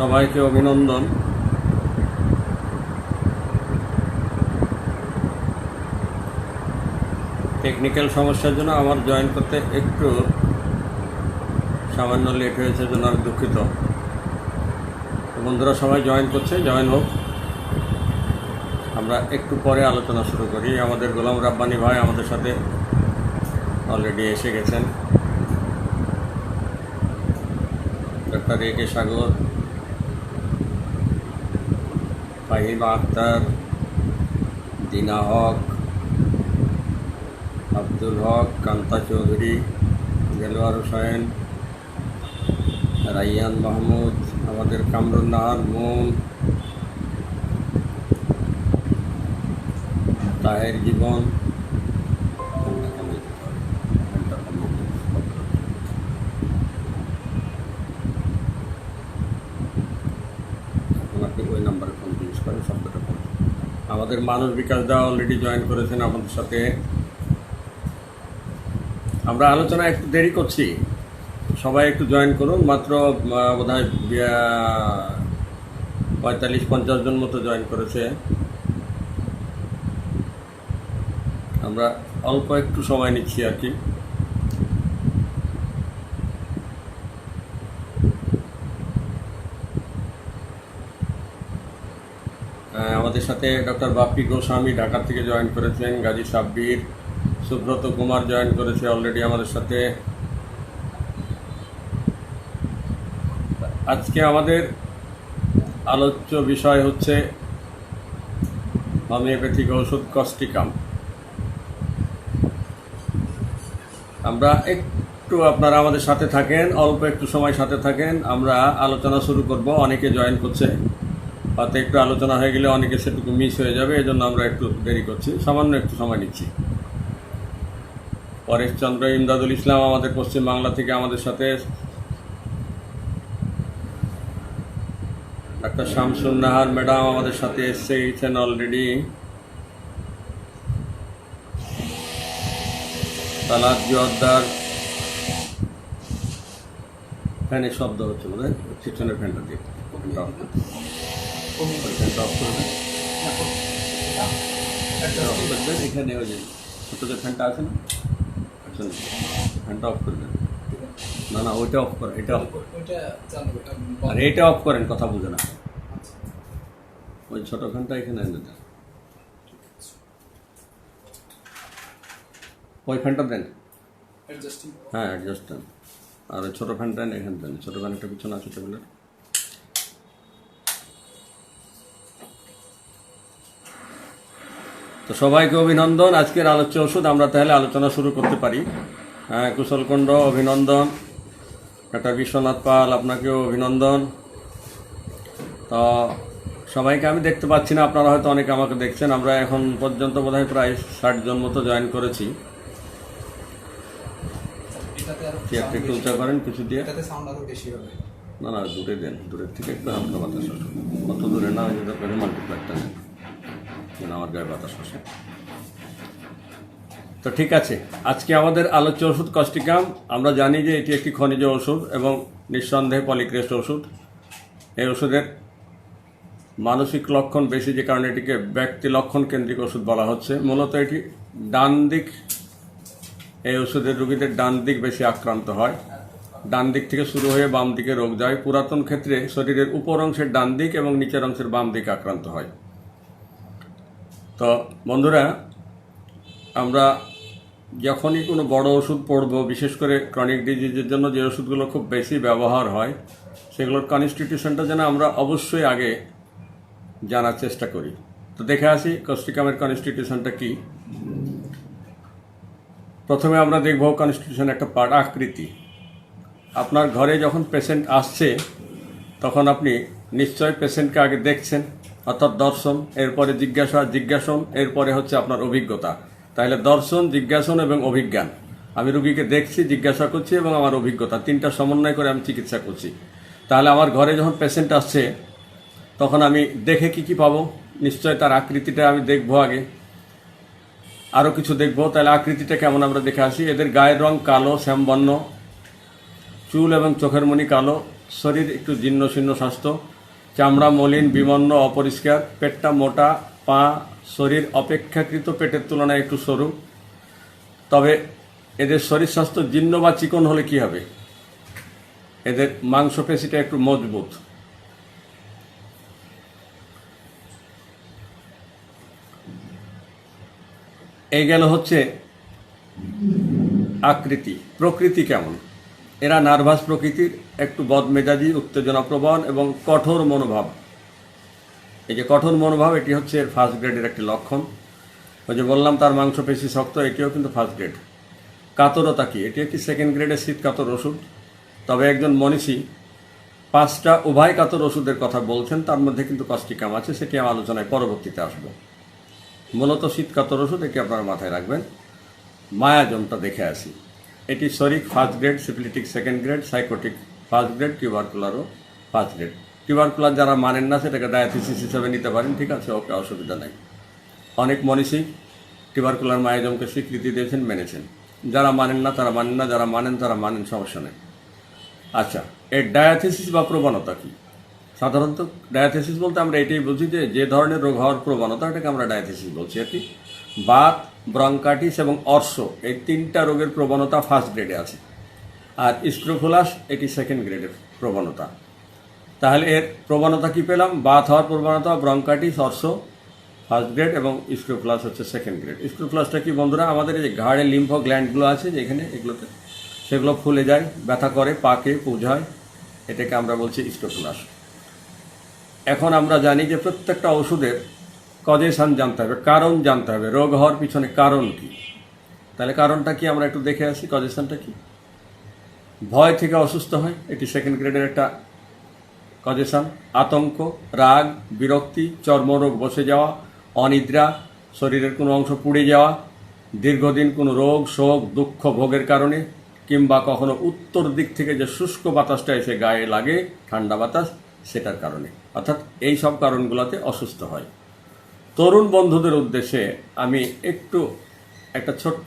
সবাইকে অভিনন্দন। টেকনিক্যাল সমস্যার জন্য আমার জয়েন করতে একটু সামান্য লেট হয়েছে, জন্য আমি দুঃখিত। বন্ধুরা সবাই জয়েন করছে, জয়েন হোক। আমরা একটু পরে আলোচনা শুরু করি। আমাদের গোলাম রাব্বানি ভাই আমাদের সাথে অলরেডি এসে গেছেন। ডক্টর এ কে সাগর, ফাহিমা আক্তার, দিনা হক, আব্দুল হক, কান্তা চৌধুরী, দেলোয়ার হোসেন, রাইয়ান মাহমুদ, আমাদের কামরুন নাহার মুন, তাহের জীবন, আপনি ওই নাম্বারে ফোন ইউজ করেন, শব্দটা ফোন। আমাদের মানুষ বিকাশ দা অলরেডি জয়েন করেছেন আমাদের সাথে। আমরা আলোচনা একটু দেরি করছি, সবাই একটু জয়েন করুন। মাত্র বোধহয় 45-50 জন মতো জয়েন করেছে। আমরা অল্প একটু সময় নিচ্ছি আর কি। আমাদের সাথে ডক্টর বাপ্পি গোস্বামী ঢাকা থেকে জয়েন করেছেন, গাজী সাব্বির, সুব্রত কুমার জয়েন করেছে অলরেডি আমাদের সাথে। আজকে আমাদের আলোচ্য বিষয় হচ্ছে হোমিওপ্যাথিক ওষুধ কস্টিকাম। আমরা একটু, আপনারা আমাদের সাথে থাকেন, অল্প একটু সময় সাথে থাকেন, আমরা আলোচনা শুরু করব। অনেকে জয়েন করছে, হয়তো একটু আলোচনা হয়ে গেলে অনেকে সেটুকু মিস হয়ে যাবে, এই জন্য আমরা একটু দেরি করছি, সামান্য একটু সময় নিচ্ছি। পরেশ চন্দ্র ইমদাদুল ইসলাম আমাদের পশ্চিম বাংলা থেকে আমাদের সাথে, ডাক্তার শামসুন নাহার ম্যাডাম আমাদের সাথে এসেছেন অলরেডি। তালাত জোয়ারদার, ফ্যানের শব্দ হচ্ছে বোধ হয়, পিছনের ফ্যানটা দিয়ে ফ্যানটা অফ করবেন। এখানে ওই যে ছোট যে ফ্যানটা আছে না, ফ্যানটা অফ করবেন। না না, ওইটা অফ করেন, এটা অফ করেন, আর এইটা অফ করেন, কথা বুঝে না। ওই ছোট ফ্যানটা এখানে এনে দেন, ওই ফ্যানটা দেন। হ্যাঁ, অ্যাডজাস্ট দেন। আর ওই ছোটো ফ্যানটা এখানে দেন, ছোটো ফ্যানটা পিছনে আছে টেবিলের। তো সবাইকে অভিনন্দন। আজকের আলোচ্য ওষুধ, আমরা তাহলে আলোচনা শুরু করতে পারি। হ্যাঁ, কুশলকুণ্ড অভিনন্দন। ডাক্তার বিশ্বনাথ পাল, আপনাকেও অভিনন্দন। তো সবাইকে আমি দেখতে পাচ্ছি না, আপনারা হয়তো অনেকে আমাকে দেখছেন। আমরা এখন পর্যন্ত বোধহয় প্রায় 60 জন মতো জয়েন করেছি। একটু উঁচা করেন কিছু দিয়ে। না না, দূরে দেন, দূরের থেকে একটু হালকা বাতাস আসে, কত দূরে না, ওই যে মাল্টিপ্লাকটা নেন, আমার গায়ে বাতাস আসে। তো ঠিক আছে, আজকে আমাদের আলোচ্য ওষুধ কস্টিকাম। আমরা জানি যে এটি একটি খনিজ ওষুধ এবং নিঃসন্দেহে পলিক্রেস্ট ওষুধ। এই ওষুধের মানসিক লক্ষণ বেশি, যে কারণে এটিকে ব্যক্তি লক্ষণ কেন্দ্রিক ওষুধ বলা হচ্ছে। মূলত এটি ডান দিক, এই ওষুধের রোগীদের ডান দিক বেশি আক্রান্ত হয়। ডান দিক থেকে শুরু হয়ে বাম দিকে রোগ যায়। পুরাতন ক্ষেত্রে শরীরের উপর অংশের ডান দিক এবং নিচের অংশের বাম দিকে আক্রান্ত হয়। তো বন্ধুরা, আমরা যখনই কোনো বড় ওষুধ পড়ব, বিশেষ করে ক্রনিক ডিজিজের জন্য যে ওষুধগুলো খুব বেশি ব্যবহার হয়, সেগুলোর কনস্টিটিউশনটা যেন আমরা অবশ্যই আগে জানার চেষ্টা করি। তো দেখে আসি কস্টিকামের কনস্টিটিউশনটা কি। প্রথমে আমরা দেখব কনস্টিটিউশন একটা পার্ট, আকৃতি। আপনার ঘরে যখন পেশেন্ট আসছে, তখন আপনি নিশ্চয় পেশেন্টকে আগে দেখছেন, অর্থাৎ দর্শন, এরপরে জিজ্ঞাসন, এরপরে হচ্ছে আপনার অভিজ্ঞতা। তাহলে দর্শন, জিজ্ঞাসন এবং অভিজ্ঞান। আমি রুগীকে দেখছি, জিজ্ঞাসা করছি এবং আমার অভিজ্ঞতা, তিনটা সমন্বয় করে আমি চিকিৎসা করছি। তাহলে আমার ঘরে যখন পেশেন্ট আসছে, তখন আমি দেখে কি পাবো? নিশ্চয় তার আকৃতিটা আমি দেখবো আগে, আরও কিছু দেখবো। তাহলে আকৃতিটা কেমন আমরা দেখে আসি। এদের গায়ের রং কালো শ্যামবর্ণ, চুল এবং চোখের মণি কালো, শরীর একটু জীর্ণ শীর্ণ স্বাস্থ্য, চামড়া মলিন, বিমন্ন, অপরিষ্কার, পেটটা মোটা, পা শরীর অপেক্ষাকৃত পেটের তুলনায় একটু সরু। তবে এদের শরীর স্বাস্থ্য জীর্ণ বা চিকন হলে কি হবে? এদের মাংসপেশিটা একটু মজবুত। এই গেল হচ্ছে আকৃতি। প্রকৃতি কেমন? এরা নার্ভাস প্রকৃতির, একটু বদমেজাজি, উত্তেজনাপ্রবণ এবং কঠোর মনোভাব। এই যে কঠোর মনোভাব, এটি হচ্ছে এর ফার্স্ট গ্রেডের একটি লক্ষণ। ওই যে বললাম তার মাংসপেশি শক্ত, এটিও কিন্তু ফার্স্ট গ্রেড। কাতরতা কি? এটি একটি সেকেন্ড গ্রেডের শীত কাতর ওষুধ। তবে একজন মনীষী 5টা উভয় কাতর ওষুধের কথা বলছেন, তার মধ্যে কিন্তু কস্টিকাম আছে, সেটি আমার আলোচনায় পরবর্তীতে আসবো। মূলত শীত কাতর ওষুধ, এটি আপনারা মাথায় রাখবেন। মায়াজমটা দেখে আসি। এটি psoric first grade, syphilitic second grade, sycotic first grade, টিউবারকুলারও ফার্স্ট গ্রেড। টিউবারকুলার যারা মানেন না সেটাকে ডায়াথিসিস হিসেবে নিতে পারেন, ঠিক আছে, ওকে, অসুবিধা নাই। অনেক মনীষী টিউবারকুলার মায়াজমকে স্বীকৃতি দিয়েছেন, মেনেছেন। যারা মানেন না তারা মানেন না, যারা মানেন তারা মানেন, সমস্যা নেই। আচ্ছা, এর ডায়াথিসিস বা প্রবণতা কি? সাধারণত ডায়াথিসিস বলতে আমরা এটাই বুঝি যে ধরনের রোগ হওয়ার প্রবণতা, এটাকে আমরা ডায়াথিসিস বলছি। এটি বাত, ব্রঙ্কাইটিস এবং অর্শ, এই 3টা রোগের প্রবণতা ফার্স্ট গ্রেডে আছে। আর স্ক্রোফুলাস এটি সেকেন্ড গ্রেডের প্রবণতা। তাহলে এর প্রবণতা কি পেলাম? বাত হওয়ার প্রবণতা, ব্রঙ্কাইটিস, অর্শ ফার্স্ট গ্রেড এবং স্ক্রোফুলাস হচ্ছে সেকেন্ড গ্রেড। স্ক্রোফুলাসটা কি বন্ধুরা? আমাদের এই যে ঘাড়ে লিম্ফ গ্ল্যান্ডগুলো আছে যে এখানে, এগুলোতে, সেগুলো ফুলে যায়, ব্যথা করে, পাকে, পুঁজায়, এটাকে আমরা বলছি স্ক্রোফুলাস। এখন আমরা জানি যে প্রত্যেকটা ওষুধের কজেশন জানতে হবে, কারণ জানতে হবে, রোগ হওয়ার পিছনে কারণ কি। তাহলে কারণটা কি আমরা একটু দেখে আসি, কজেশনটা কি। ভয় থেকে অসুস্থ হয়, এটি সেকেন্ড গ্রেডের একটা কজেশন। আতঙ্ক, রাগ, বিরক্তি, চর্মরোগ বসে যাওয়া, অনিদ্রা, শরীরের কোনো অংশ পুড়ে যাওয়া, দীর্ঘদিন কোনো রোগ, শোক, দুঃখ ভোগের কারণে, কিংবা কখনো উত্তর দিক থেকে যে শুষ্ক বাতাসটা এসে গায়ে লাগে, ঠান্ডা বাতাস, সেটার কারণে। অর্থাৎ এই সব কারণগুলোতে অসুস্থ হয়। তরুণ বন্ধুদের উদ্দেশ্যে আমি একটু একটা ছোট্ট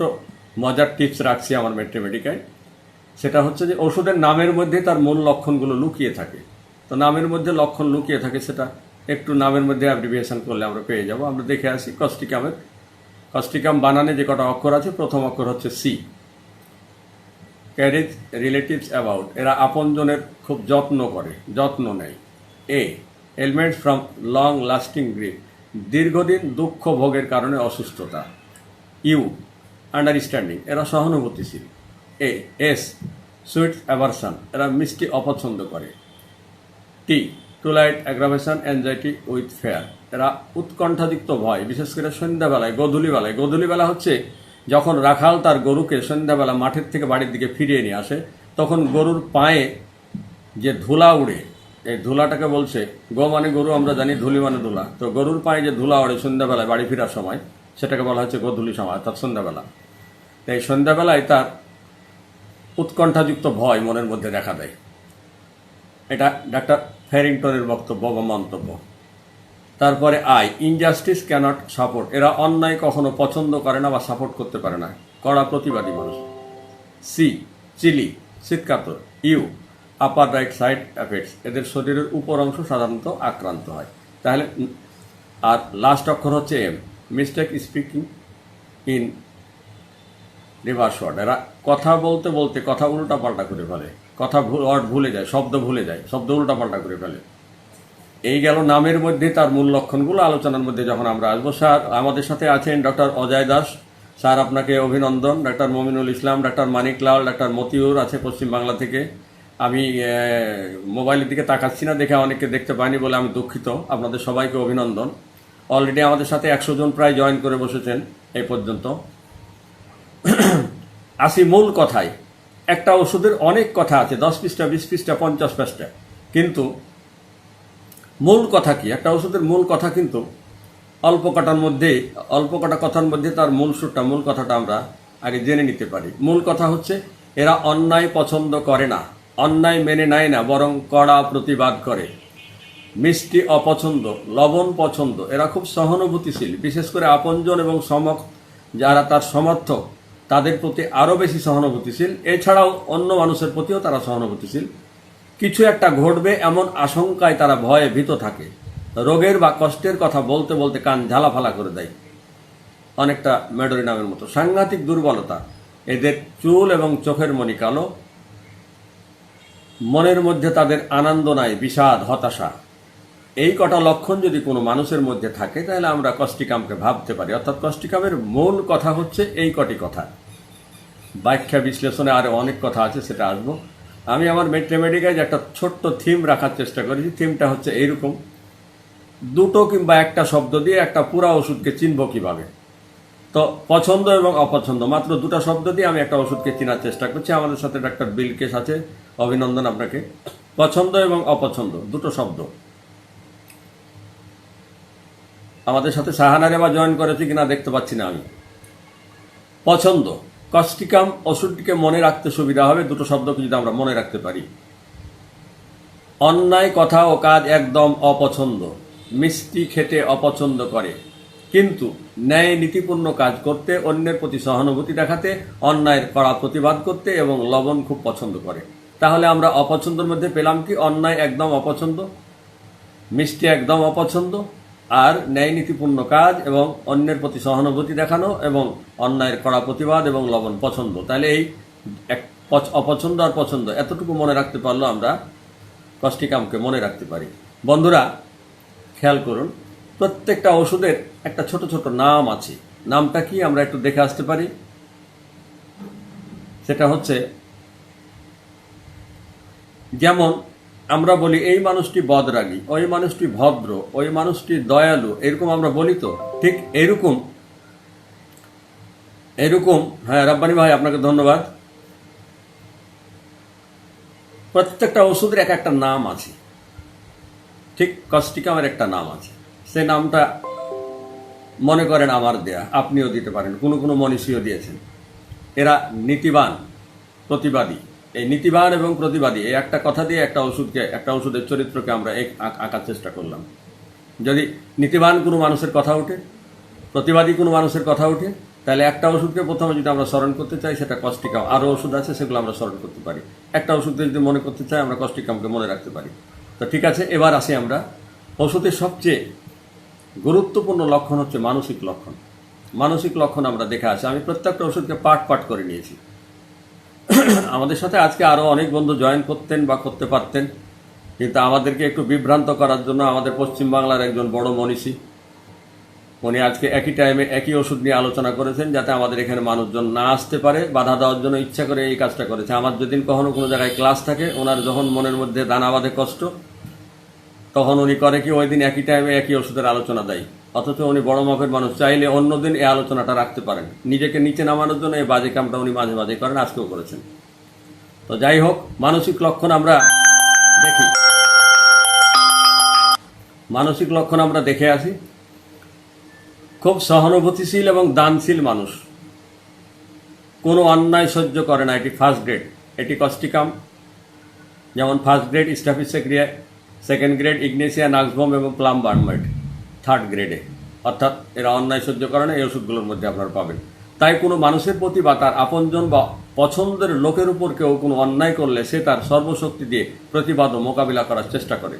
মজার টিপস রাখছি আমার ম্যাথমেটিকায়। সেটা হচ্ছে যে ওষুধের নামের মধ্যে তার মূল লক্ষণগুলো লুকিয়ে থাকে। তো নামের মধ্যে লক্ষণ লুকিয়ে থাকে, সেটা একটু নামের মধ্যে অ্যাব্রিভিয়েশন করলে আমরা পেয়ে যাব। আমরা দেখে আসি কস্টিকাম বানানে যে কটা অক্ষর আছে, প্রথম অক্ষর হচ্ছে সি। ক্যারেজ, রিলেটিভস, অ্যাবাউট, এরা আপনজনের খুব যত্ন করে, যত্ন নেয়। A, elements from long lasting grief, দীর্ঘদিন দুঃখ ভোগের কারণে অসুস্থতা। ইউ, আন্ডারস্ট্যান্ডিং, এরা সহানুভূতিশীল। এস, সুইট অ্যাভারশন, এরা মিষ্টি অপছন্দ করে। T, to light aggravation, anxiety with fear, এরা উৎকণ্ঠাযুক্ত ভয়, বিশেষ করে সন্ধ্যাবেলায়, গধূলিবেলা হচ্ছে যখন রাখাল তার গরুকে সন্ধ্যাবেলা মাঠের থেকে বাড়ির দিকে ফিরিয়ে নিয়ে আসে, তখন গরুর পায়ে যে ধুলা উড়ে, এই ধুলাটাকে বলছে, গো মানে গরু, আমরা জানি, ধুলি মানে ধুলা। তো গরুর পায়ে যে ধুলা ওড়ে সন্ধ্যাবেলায় বাড়ি ফেরার সময়, সেটাকে বলা হচ্ছে গোধূলি সময়, অর্থাৎ সন্ধ্যাবেলা। এই সন্ধ্যাবেলায় তার উৎকণ্ঠাযুক্ত ভয় মনের মধ্যে দেখা দেয়। এটা ডাক্তার ফ্যারিংটনের বক্তব্য বা মন্তব্য। তারপরে আই, ইনজাস্টিস ক্যানট সাপোর্ট, এরা অন্যায় কখনো পছন্দ করে না বা সাপোর্ট করতে পারে না, কড়া প্রতিবাদী মানুষ। সি, চিলি, শীতকাতর। U, upper right side effects, এদের শরীরের উপর অংশ সাধারণত আক্রান্ত হয়। তাহলে আর লাস্ট অক্ষর হচ্ছে M, mistake speaking in reverse word, এরা কথা বলতে বলতে কথা উল্টা পাল্টা করে ফেলে, কথা ওয়ার্ড ভুলে যায়, শব্দ উল্টা পাল্টা করে ফেলে। এই গেল নামের মধ্যে তার মূল লক্ষণগুলো। আলোচনার মধ্যে যখন আমরা আসবো, স্যার আমাদের সাথে আছেন ডক্টর অজয় দাস, স্যার আপনাকে অভিনন্দন। ডাক্তার মমিনুল ইসলাম, ডাক্তার মানিকলাল, ডাক্তার মতিউর আছে পশ্চিমবাংলা থেকে। আমি মোবাইলের দিকে তাকাচ্ছি না দেখে অনেককে দেখতে পাইনি বলে আমি দুঃখিত। আপনাদের সবাইকে অভিনন্দন। অলরেডি আমাদের সাথে 100 জন প্রায় জয়েন করে বসেছেন এই পর্যন্ত। আসি মূল কথায়। একটা ওষুধের অনেক কথা আছে, 10 পৃষ্ঠা, 20 পৃষ্ঠা, 50 পৃষ্ঠা, কিন্তু মূল কথা কি? একটা ওষুধের মূল কথা কিন্তু অল্প কটা কথার মধ্যে তার মূল সুরটা, মূল কথাটা আমরা আগে জেনে নিতে পারি। মূল কথা হচ্ছে এরা অন্যায় পছন্দ করে না, অন্যায় মেনে নেয় না, বরং কড়া প্রতিবাদ করে। মিষ্টি অপছন্দ, লবণ পছন্দ, এরা খুব সহানুভূতিশীল, বিশেষ করে আপনজন এবং যারা তার সমর্থক তাদের প্রতি আরও বেশি সহানুভূতিশীল। এছাড়াও অন্য মানুষের প্রতিও তারা সহানুভূতিশীল। কিছু একটা ঘটবে এমন আশঙ্কায় তারা ভয়ে ভীত থাকে। রোগের বা কষ্টের কথা বলতে বলতে কান ঝালাফালা করে দেয়, অনেকটা মেডরি নামের মতো। সাংঘাতিক দুর্বলতা, এদের চুল এবং চোখের মনি কালো, মনের মধ্যে তাদের আনন্দ নাই, বিষাদ, হতাশা। এই কটা লক্ষণ যদি কোনো মানুষের মধ্যে থাকে তাহলে আমরা কষ্টিকামকে ভাবতে পারি। অর্থাৎ কষ্টিকামের মূল কথা হচ্ছে এই কটি কথা। ব্যাখ্যা বিশ্লেষণে আরও অনেক কথা আছে, সেটা আসবো। আমি আমার ম্যাথমেটিকায় একটা ছোট্ট থিম রাখার চেষ্টা করেছি। থিমটা হচ্ছে এইরকম: দুটো কিংবা একটা শব্দ দিয়ে একটা পুরা ওষুধকে চিনব কিভাবে। তো পছন্দ এবং অপছন্দ, মাত্র দুটো শব্দ দিয়ে আমি একটা ওষুধকে চেনার চেষ্টা করছি। আমাদের সাথে ডাক্তার বিলকেশ আছে, অভিনন্দন আপনাকে। পছন্দ এবং অপছন্দ, দুটো শব্দ। আমাদের সাথে সাহানা রেবা জয়েন করেছে কিনা দেখতে পাচ্ছি না আমি। পছন্দ, কস্টিকাম ওষুধটিকে মনে রাখতে সুবিধা হবে দুটো শব্দকে যদি আমরা মনে রাখতে পারি। অন্যায় কথা ও কাজ একদম অপছন্দ, মিষ্টি খেতে অপছন্দ করে, কিন্তু ন্যায় নীতিপূর্ণ কাজ করতে, অন্যের প্রতি সহানুভূতি দেখাতে, অন্যায়ের কড়া প্রতিবাদ করতে এবং লবণ খুব পছন্দ করে। তাহলে আমরা অপছন্দের মধ্যে পেলাম কি? অন্যায় একদম অপছন্দ, মিষ্টি একদম অপছন্দ, আর ন্যায় নীতিপূর্ণ কাজ এবং অন্যের প্রতি সহানুভূতি দেখানো এবং অন্যায়ের কড়া প্রতিবাদ এবং লবণ পছন্দ। তাহলে এই অপছন্দ আর পছন্দ এতটুকু মনে রাখতে পারলো আমরা কষ্টিকামকে মনে রাখতে পারি। বন্ধুরা খেয়াল করুন, প্রত্যেকটা ওষুধের একটা ছোট ছোট নাম আছে। নামটা কি আমরা একটু দেখে আসতে পারি। সেটা হচ্ছে, যেমন আমরা বলি এই মানুষটি বদরাগী, ওই মানুষটি ভদ্র, ওই মানুষটি দয়ালু, এরকম আমরা বলি তো। ঠিক এরকম হ্যাঁ রাব্বানি ভাই, আপনাকে ধন্যবাদ। প্রত্যেকটা ওষুধের এক একটা নাম আছে। ঠিক কস্টিকামের একটা নাম আছে। সে নামটা মনে করেন আমার দেয়া, আপনিও দিতে পারেন, কোনো কোনো মনীষীও দিয়েছেন। এরা নীতিবান, প্রতিবাদী। এই নীতিবান এবং প্রতিবাদী এই একটা কথা দিয়ে একটা ওষুধের চরিত্রকে আমরা আঁকার চেষ্টা করলাম। যদি নীতিবান কোনো মানুষের কথা ওঠে, প্রতিবাদী কোনো মানুষের কথা ওঠে, তাহলে একটা ওষুধকে প্রথমে যদি আমরা স্মরণ করতে চাই সেটা কস্টিকাম। আরও ওষুধ আছে, সেগুলো আমরা স্মরণ করতে পারি। একটা ওষুধকে যদি মনে করতে চাই আমরা কস্টিকামকে মনে রাখতে পারি। তো ঠিক আছে, এবার আসি আমরা। ওষুধের সবচেয়ে গুরুত্বপূর্ণ লক্ষণ হচ্ছে মানসিক লক্ষণ। মানসিক লক্ষণ আমরা দেখে আসি। আমি প্রত্যেকটা ওষুধকে পাঠ করে নিয়েছি। আমাদের সাথে আজকে আরও অনেক বন্ধু জয়েন করতেন বা করতে পারতেন, কিন্তু আমাদেরকে একটু বিভ্রান্ত করার জন্য আমাদের পশ্চিমবাংলার একজন বড় মনীষী, উনি আজকে একই টাইমে একই ওষুধ নিয়ে আলোচনা করেছেন, যাতে আমাদের এখানে মানুষজন না আসতে পারে। বাধা দেওয়ার জন্য ইচ্ছা করে এই কাজটা করেছে। আমার যেদিন কখনো কোনো জায়গায় ক্লাস থাকে, ওনার যখন মনের মধ্যে দানা বাঁধে কষ্ট, তখন উনি করে কি, ওই দিন একই টাইমে একই ওষুধের আলোচনা দেয়। অথচ উনি বড় মাপের মানুষ, চাইলে অন্যদিন এই আলোচনাটা রাখতে পারেন। নিজেকে নিচে নামানোর জন্য এই বাজে কামটা উনি মাঝে মাঝে করেন, আজকেও করেছেন। তো যাই হোক, মানসিক লক্ষণ আমরা দেখি, মানসিক লক্ষণ আমরা দেখে আসি। খুব সহানুভূতিশীল এবং দানশীল মানুষ, কোনো অন্যায় সহ্য করে না। এটি ফার্স্ট গ্রেড। এটি কস্টিকাম। যেমন first grade স্টাফিসেক্রিয়া, second grade Ignatia, নাক্সবম এবং প্লাম বার্নমাইট থার্ড গ্রেডে। অর্থাৎ এরা অন্যায় সহ্য করে না, এই ওষুধগুলোর মধ্যে আপনারা পাবেন। তাই কোনো মানুষের প্রতি বা তার আপনজন বা পছন্দের লোকের উপর কেউ কোনো অন্যায় করলে সে তার সর্বশক্তি দিয়ে প্রতিবাদ ও মোকাবিলা করার চেষ্টা করে।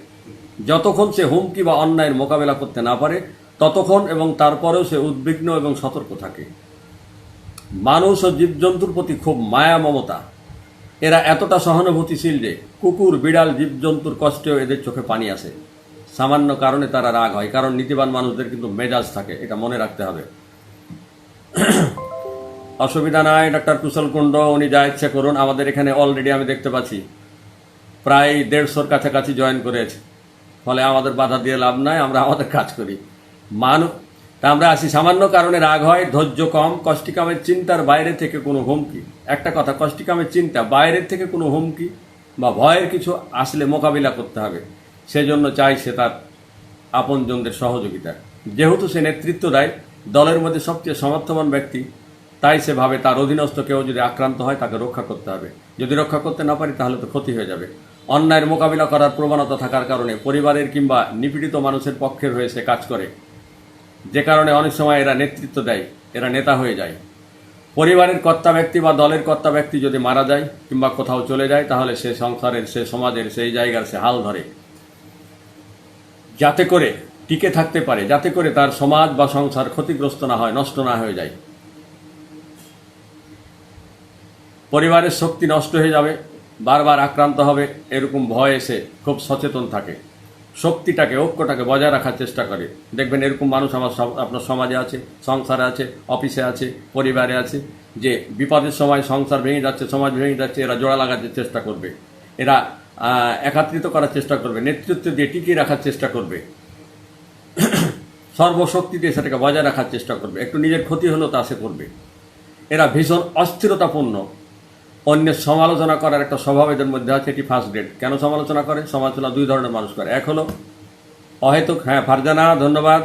যতক্ষণ সে হুমকি বা অন্যায়ের মোকাবিলা করতে না পারে ততক্ষণ, এবং তারপরেও সে উদ্বিগ্ন এবং সতর্ক থাকে। মানুষ ও জীবজন্তুর প্রতি খুব মায়া মমতা। এরা এতটা সহানুভূতিশীল যে কুকুর, বিড়াল, জীবজন্তুর কষ্টেও এদের চোখে পানি আসে। সামান্য কারণে তারা রাগ হয়, কারণ নীতিবান মানুষদের কিন্তু মেজাজ থাকে, এটা মনে রাখতে হবে। অসুবিধা নাই ডাক্তার কুশল কুণ্ড, উনি যা ইচ্ছা করুন। আমাদের এখানে অলরেডি আমি দেখতে পাচ্ছি প্রায় 150-র কাছাকাছি জয়েন করেছে। ফলে আমাদের বাধা দিয়ে লাভ নাই, আমরা আমাদের কাজ করি। তা আমরা আসি, সামান্য কারণে রাগ হয়, ধৈর্য কম, কষ্টিকামের চিন্তার বাইরে থেকে কোনো হুমকি। একটা কথা, কষ্টিকামের চিন্তা বাইরের থেকে কোনো হুমকি বা ভয়ের কিছু আসলে মোকাবিলা করতে হবে, সেজন্য চাই সে তার আপনজনদের সহযোগিতা। যেহেতু সে নেতৃত্ব দেয়, দলের মধ্যে সবচেয়ে সমর্থবান ব্যক্তি, তাই সে ভাবে তার অধীনস্থ কেউ যদি আক্রান্ত হয় তাকে রক্ষা করতে হবে। যদি রক্ষা করতে না পারি তাহলে তো ক্ষতি হয়ে যাবে। অন্যায়ের মোকাবিলা করার প্রবণতা থাকার কারণে পরিবারের কিংবা নিপীড়িত মানুষের পক্ষের হয়ে সে কাজ করে, যে কারণে অনেক সময় এরা নেতৃত্ব দেয়, এরা নেতা হয়ে যায়। পরিবারের কর্তা ব্যক্তি বা দলের কর্তা ব্যক্তি যদি মারা যায় কিংবা কোথাও চলে যায়, তাহলে সে সংসারের, সে সমাজের, সেই জায়গার সে হাল ধরে, যাতে করে টিকে থাকতে পারে, যাতে করে তার সমাজ বা সংসার ক্ষতিগ্রস্ত না হয়, নষ্ট না হয়ে যায়। পরিবারের শক্তি নষ্ট হয়ে যাবে, বারবার আক্রান্ত হবে, এরকম ভয় এসে খুব সচেতন থাকে, শক্তিটাকে, ঐক্যটাকে বজায় রাখার চেষ্টা করে। দেখবেন এরকম মানুষ আপনার সমাজে আছে, সংসারে আছে, অফিসে আছে, পরিবারে আছে, যে বিপদের সময় সংসার ভেঙে যাচ্ছে, সমাজ ভেঙে যাচ্ছে, এরা জোড়া লাগাতে চেষ্টা করবে, এরা একত্রিত করার চেষ্টা করবে, নেতৃত্ব দিয়ে টিকিয়ে রাখার চেষ্টা করবে, সর্বশক্তি দিয়ে সেটাকে বজায় রাখার চেষ্টা করবে। একটু নিজের ক্ষতি হলেও তা সে করবে। এরা ভীষণ অস্থিরতাপূর্ণ। অন্যের সমালোচনা করার একটা স্বভাব এদের মধ্যে আছে, এটি ফার্স্ট গ্রেড। কেন সমালোচনা করে? সমালোচনা দুই ধরনের মানুষ করে। এক হলো অহেতুক, হ্যাঁ ফারজানা ধন্যবাদ,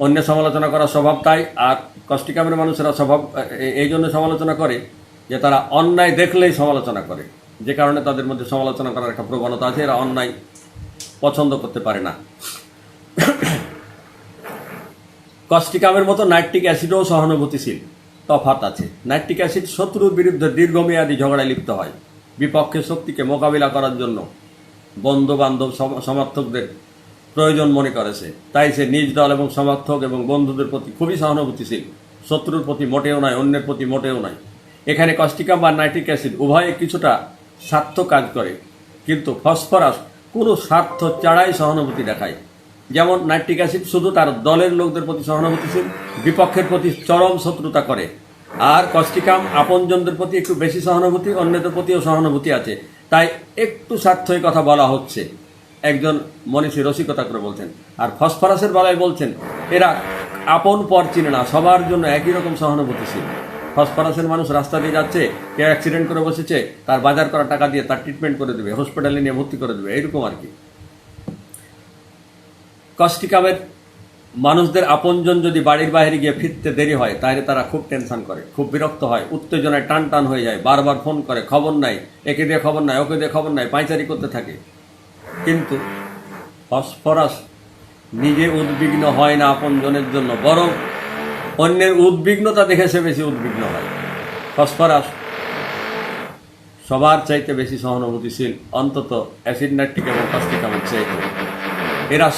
অন্য সমালোচনা করার স্বভাব তাই। আর কষ্টিকামের মানুষেরা স্বভাব এই জন্য সমালোচনা করে যে তারা অন্যায় দেখলেই সমালোচনা করে, যে কারণে তাদের মধ্যে সমালোচনা করার একটা প্রবণতা আছে। এরা অন্যায় পছন্দ করতে পারে না। কষ্টিকামের মতো নাইট্রিক অ্যাসিডও সহানুভূতিশীল। তফাৎ আছে। নাইট্রিক অ্যাসিড শত্রুর বিরুদ্ধে দীর্ঘমেয়াদী ঝগড়ায় লিপ্ত হয়, বিপক্ষের শক্তিকে মোকাবিলা করার জন্য বন্ধু বান্ধব সমর্থকদের প্রয়োজন মনে করেছে, তাই সে নিজ দল এবং সমর্থক এবং বন্ধুদের প্রতি খুবই সহানুভূতিশীল, শত্রুর প্রতি মোটেও নয়, অন্যের প্রতি মোটেও নয়। এখানে কষ্টিকাম বা নাইট্রিক অ্যাসিড উভয়ে কিছুটা স্বার্থ কাজ করে, কিন্তু ফসফরাস কোনো স্বার্থ ছাড়াই সহানুভূতি দেখায়। যেমন নাইট্রিক অ্যাসিড শুধু তার দলের লোকদের প্রতি সহানুভূতিশীল, বিপক্ষের প্রতি চরম শত্রুতা করে। আর কষ্টিকাম আপনজনদের প্রতি একটু বেশি সহানুভূতি, অন্যদের প্রতিও সহানুভূতি আছে, তাই একটু স্বার্থই কথা বলা হচ্ছে, একজন মনীষী রসিকতা করে বলছেন। আর ফসফরাসের বেলায় বলছেন এরা আপন পর চিনে না, সবার জন্য একই রকম সহানুভূতিশীল। ফসফরাসের মানুষ রাস্তা দিয়ে যাচ্ছে, কেউ অ্যাক্সিডেন্ট করে বসেছে, তার বাজার করা টাকা দিয়ে তার ট্রিটমেন্ট করে দেবে, হসপিটালে নিয়ে ভর্তি করে দেবে, এইরকম আর কি। কষ্টিকামের মানুষদের আপনজন যদি বাড়ির বাইরে গিয়ে ফিরতে দেরি হয়, তাহলে তারা খুব টেনশন করে, খুব বিরক্ত হয়, উত্তেজনায় টান টান হয়ে যায়, বারবার ফোন করে, খবর নাই, একে দিয়ে খবর নাই, ওকে দিয়ে খবর নাই, পাইচারি করতে থাকে। কিন্তু ফসফরাস নিজে উদ্বিগ্ন হয় না আপনজনের জন্য, বরং অন্যের উদ্বিগ্নতা দেখে সে বেশি উদ্বিগ্ন হয়। ফসফরাস সবার চাইতে বেশি সহানুভূতিশীল, অন্তত অ্যাসিড নাইট্রিক এবং কষ্টিকামের চাইতে। এরা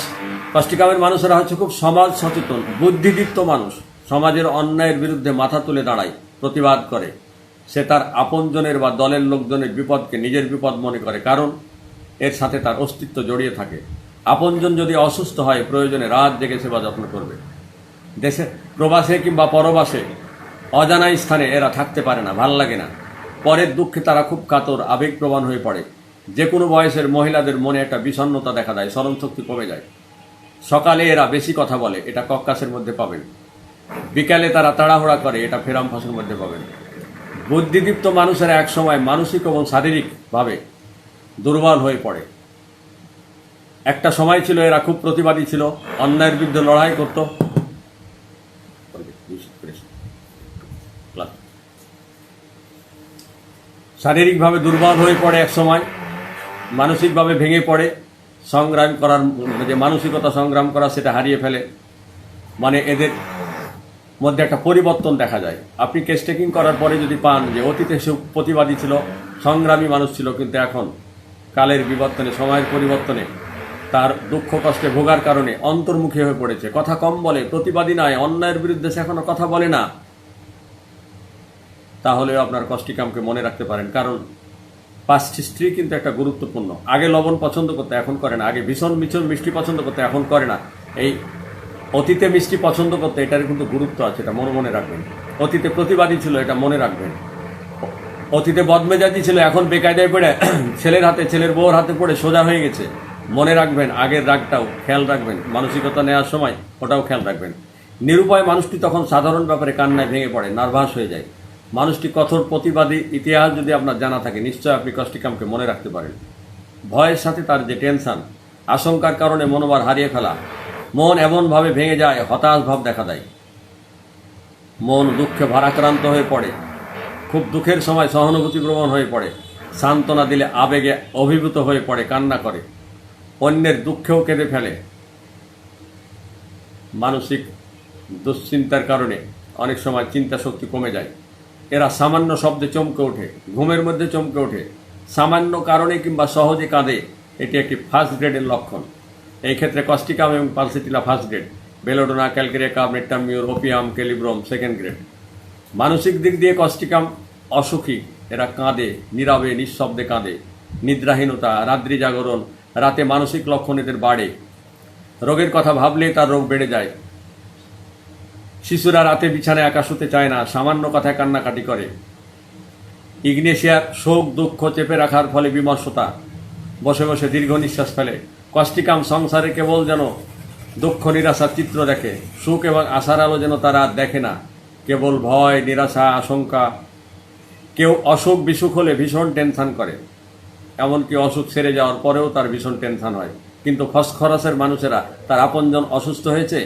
কষ্টিকামের মানুষেরা হচ্ছে খুব সমাজ সচেতন, বুদ্ধিদীপ্ত মানুষ। সমাজের অন্যায়ের বিরুদ্ধে মাথা তুলে দাঁড়ায়, প্রতিবাদ করে। সে তার আপনজনের বা দলের লোকজনের বিপদকে নিজের বিপদ মনে করে, কারণ এর সাথে তার অস্তিত্ব জড়িয়ে থাকে। আপনজন যদি অসুস্থ হয়, প্রয়োজনে রাত জেগে সেবা যত্ন করবে। দেশে প্রবাসে কিংবা পরবাসে অজানা স্থানে এরা থাকতে পারে না, ভাল লাগে না। পরের দুঃখে তারা খুব কাতর, আবেগপ্রবণ হয়ে পড়ে। যে কোনো বয়সের মহিলাদের মনে একটা বিষণ্ণতা দেখা দেয়, স্মরণশক্তি কমে যায়। সকালে এরা বেশি কথা বলে, এটা কক্কাসের মধ্যে পাবেন। বিকালে তারা তাড়াহুড়া করে, এটা ফেরামফাসের মধ্যে পাবেন। বুদ্ধিদীপ্ত মানুষেরা একসময় মানসিক এবং শারীরিকভাবে দুর্বল হয়ে পড়ে। একটা সময় ছিল এরা খুব প্রতিবাদী ছিল, অন্যায়ের বিরুদ্ধে লড়াই করত। শারীরিকভাবে দুর্বল হয়ে পড়ে এক সময়, মানসিকভাবে ভেঙে পড়ে, সংগ্রাম করার যে মানসিকতা, সংগ্রাম করা, সেটা হারিয়ে ফেলে। মানে এদের মধ্যে একটা পরিবর্তন দেখা যায়। আপনি কেস টেকিং করার পরে যদি পান যে অতীতে সে প্রতিবাদী ছিল, সংগ্রামী মানুষ ছিল, কিন্তু এখন কালের বিবর্তনে, সময়ের পরিবর্তনে তার দুঃখ কষ্টে ভোগার কারণে অন্তর্মুখী হয়ে পড়েছে, কথা কম বলে, প্রতিবাদী নয়, অন্যায়ের বিরুদ্ধে সে এখনো কথা বলে না, তাহলেও আপনার কষ্টিকামকে মনে রাখতে পারেন। কারণ পাস্ট হিস্ট্রি কিন্তু একটা গুরুত্বপূর্ণ। আগে লবণ পছন্দ করতে, এখন করে না। আগে ভীষণ মিষ্টি পছন্দ করতে, এখন করে না। এই অতীতে মিষ্টি পছন্দ করতে, এটার কিন্তু গুরুত্ব আছে, এটা মনে রাখবেন। অতীতে প্রতিবাদী ছিল, এটা মনে রাখবেন। অতীতে বদমেজাজি ছিল, এখন বেকায়দায় পড়ে ছেলের হাতে, ছেলের বউর হাতে পড়ে সোজা হয়ে গেছে, মনে রাখবেন। আগের রাগটাও খেয়াল রাখবেন, মানসিকতা নেওয়ার সময় ওটাও খেয়াল রাখবেন। নিরুপায় মানুষটি তখন সাধারণ ব্যাপারে কান্নায় ভেঙে পড়ে, নার্ভাস হয়ে যায়। মানুষটি কঠোর প্রতিবাদী ইতিহাস যদি আপনার জানা থাকে, নিশ্চয় আপনি কষ্টিকামকে মনে রাখতে পারেন। ভয়ের সাথে তার যে টেনশন, আশঙ্কার কারণে মনোবল হারিয়ে ফেলা, মন এমনভাবে ভেঙে যায়, হতাশ ভাব দেখা দেয়, মন দুঃখে ভারাক্রান্ত হয়ে পড়ে, খুব দুঃখের সময় সহানুভূতিপ্রবণ হয়ে পড়ে, সান্ত্বনা দিলে আবেগে অভিভূত হয়ে পড়ে, কান্না করে, অন্যের দুঃখেও কেঁদে ফেলে। মানসিক দুশ্চিন্তার কারণে অনেক সময় চিন্তা শক্তি কমে যায়। এরা সামান্য শব্দে চমকে ওঠে, ঘুমের মধ্যে চমকে ওঠে, সামান্য কারণে কিংবা সহজে কাঁদে, এটি একটি ফার্স্ট গ্রেডের লক্ষণ। এই ক্ষেত্রে কস্টিকাম এবং pulsatilla first grade, belladonna, calcarea, কার্বনেটামিউর, ওপিয়াম, ক্যালিব্রোম সেকেন্ড গ্রেড। মানসিক দিক দিয়ে কস্টিকাম অসুখী, এরা কাঁদে, নীরবে নিঃশব্দে কাঁদে, নিদ্রাহীনতা, রাত্রি জাগরণ, রাতে মানসিক লক্ষণ এদের বাড়ে, রোগের কথা ভাবলেই তার রোগ বেড়ে যায়। শিশুরা রাতে বিছানায় একা শুতে চায় না, সামান্য কথায় কান্নাকাটি করে। ইগনেশিয়ার শোক দুঃখ চেপে রাখার ফলে বিমর্ষতা, বসে বসে দীর্ঘ নিঃশ্বাস ফেলে। কস্টিকাম সংসারে কেবল যেন দুঃখ নিরাশার চিত্র দেখে, সুখ এবং আশার আলো যেন তারা দেখে না, কেবল ভয়, নিরাশা, আশঙ্কা। কেউ অসুখ বিসুখ হলে ভীষণ টেনশন করে, এমনকি অসুখ সেরে যাওয়ার পরেও তার ভীষণ টেনশন হয়। কিন্তু ফসফরাসের মানুষেরা তার আপনজন অসুস্থ হয়েছে,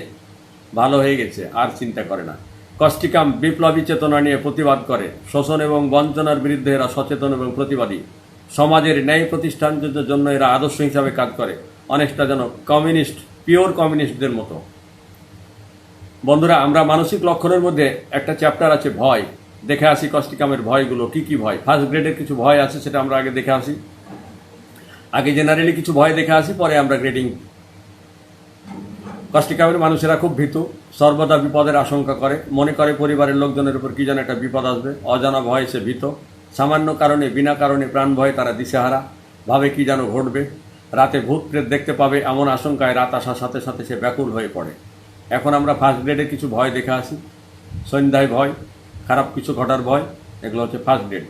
ভালো হয়ে গেছে, আর চিন্তা করে না। কস্টিকাম বিপ্লবী চেতনা নিয়ে প্রতিবাদ করে, শোষণ এবং বঞ্চনার বিরুদ্ধে এরা সচেতন এবং প্রতিবাদী। সমাজের ন্যায় প্রতিষ্ঠানের জন্য এরা আদর্শ হিসাবে কাজ করে, অনেকটা যেন কমিউনিস্ট, পিওর কমিউনিস্টদের মতো। বন্ধুরা, আমরা মানসিক লক্ষণের মধ্যে একটা চ্যাপ্টার আছে ভয়। দেখে আসি কস্টিকামের ভয়গুলো কি কি ভয়। ফার্স্ট গ্রেডের কিছু ভয় আছে, সেটা আমরা আগে দেখে আসি। আগে জেনারেলি কিছু ভয় দেখে আসি, পরে আমরা গ্রেডিং। কস্টিকামের মানুষেরা খুব ভীতু, সর্বদা বিপদের আশঙ্কা করে, মনে করে পরিবারের লোকজনের উপর কি যেন একটা বিপদ আসবে, অজানা ভয়ে সে ভীত। সামান্য কারণে, বিনা কারণে প্রাণ ভয়ে তারা দিশেহারা, ভাবে কি যেন ঘটবে, রাতে ভূত প্রেত দেখতে পাবে এমন আশঙ্কায় রাত আসার সাথে সাথে সে ব্যাকুল হয়ে পড়ে। এখন আমরা ফার্স্ট গ্রেডের কিছু ভয় দেখে আসি। সন্ধ্যায় ভয়, খারাপ কিছু ঘটার ভয়, এগুলো হচ্ছে ফার্স্ট গ্রেড।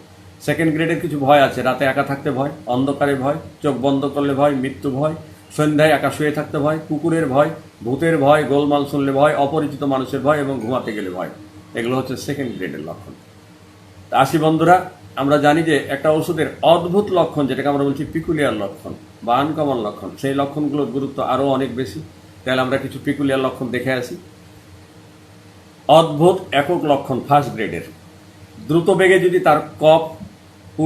সেকেন্ড গ্রেডের কিছু ভয় আছে, রাতে একা থাকতে ভয়, অন্ধকারে ভয়, চোখ বন্ধ করলে ভয়, মৃত্যু ভয়, সন্ধ্যায় একা শুয়ে থাকতে ভয়, কুকুরের ভয়, ভূতের ভয়, গোলমাল শুনলে ভয়, অপরিচিত মানুষের ভয় এবং ঘুমাতে গেলে ভয়। এগুলো হচ্ছে সেকেন্ড গ্রেডের লক্ষণ। আসি বন্ধুরা, আমরা জানি যে একটা ওষুধের অদ্ভুত লক্ষণ, যেটাকে আমরা বলছি পিকুলিয়ার লক্ষণ বা আনকমন লক্ষণ, সেই লক্ষণগুলোর গুরুত্ব আরও অনেক বেশি। তাহলে আমরা কিছু পিকুলিয়ার লক্ষণ দেখে আসি। অদ্ভুত একক লক্ষণ ফার্স্ট গ্রেডের, দ্রুত বেগে যদি তার কফ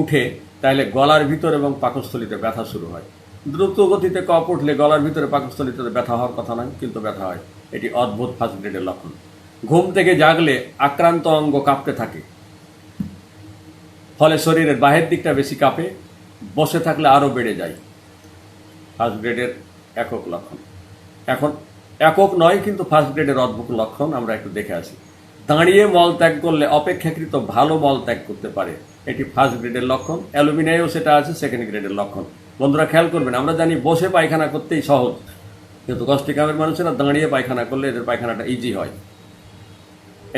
উঠে তাহলে গলার ভিতর এবং পাকস্থলীতে ব্যথা শুরু হয়। দ্রুত গতিতে কফ উঠলে গলার ভিতরে পাকস্থলীতে ব্যথা হওয়ার কথা নয়, কিন্তু ব্যথা হয়। এটি অদ্ভুত ফার্স্ট গ্রেডের লক্ষণ। ঘুম থেকে জাগলে আক্রান্ত অঙ্গ কাঁপতে থাকে, ফলে শরীরের বাহের দিকটা বেশি কাঁপে, বসে থাকলে আরও বেড়ে যায়। ফার্স্ট গ্রেডের একক লক্ষণ। এখন একক নয়, কিন্তু ফার্স্ট গ্রেডের অদ্ভুত লক্ষণ আমরা একটু দেখে আসি। দাঁড়িয়ে মল ত্যাগ করলে অপেক্ষাকৃত ভালো মল ত্যাগ করতে পারে, এটি ফার্স্ট গ্রেডের লক্ষণ। অ্যালুমিনিয়াও সেটা আছে সেকেন্ড গ্রেডের লক্ষণ। বন্ধুরা খেয়াল করবেন, আমরা জানি বসে পায়খানা করতেই সহজ, কিন্তু কস্টিকামের মানুষেরা দাঁড়িয়ে পায়খানা করলে এদের পায়খানাটা ইজি হয়,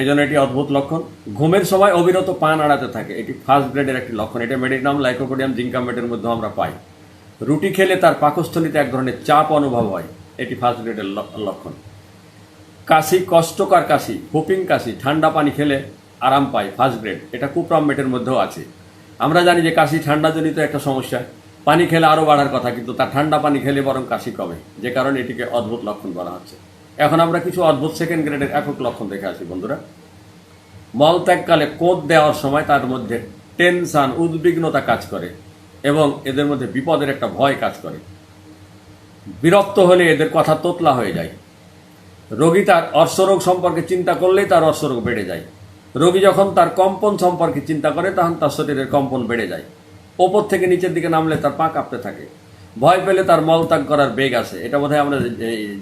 এই জন্য এটি অদ্ভুত লক্ষণ। ঘুমের সময় অবিরত পা নাড়াতে থাকে, এটি ফার্স্ট গ্রেডের একটি লক্ষণ। এটা মেডিনাম, লাইকোপোডিয়াম, জিঙ্কামেটের মধ্যে আমরা পাই। রুটি খেলে তার পাকস্থলীতে এক ধরনের চাপ অনুভব হয়, এটি ফার্স্ট গ্রেডের লক্ষণ। কাশি, কষ্টকর কাশি, হুপিং কাশি, ঠান্ডা পানি খেলে আরাম পায়, ফার্স্ট গ্রেড। এটা কুপ্রামেটের মধ্যেও আছে। আমরা জানি যে কাশি ঠান্ডাজনিত একটা সমস্যা, পানি খেলে আরও বাড়ার কথা, কিন্তু তার ঠান্ডা পানি খেলে বরং কাশি কমে, যে কারণে এটিকে অদ্ভুত লক্ষণ বলা হচ্ছে। এখন আমরা কিছু অদ্ভুত সেকেন্ড গ্রেডের একক লক্ষণ দেখে আসি বন্ধুরা। মলত্যাগকালে কোঁদ দেওয়ার সময় তার মধ্যে টেনশন, উদ্বিগ্নতা কাজ করে এবং এদের মধ্যে বিপদের একটা ভয় কাজ করে। বিরক্ত হলে এদের কথা তোতলা হয়ে যায়। রোগী তার অর্শরোগ সম্পর্কে চিন্তা করলেই তার অর্শরোগ বেড়ে যায়। রোগী যখন তার কম্পন সম্পর্কে চিন্তা করে তখন তার শরীরের কম্পন বেড়ে যায়। ওপর থেকে নিচের দিকে নামলে তার পা কাঁপতে থাকে। ভয় পেলে তার মলত্যাগ করার বেগ আসে, এটা বোধহয় আমরা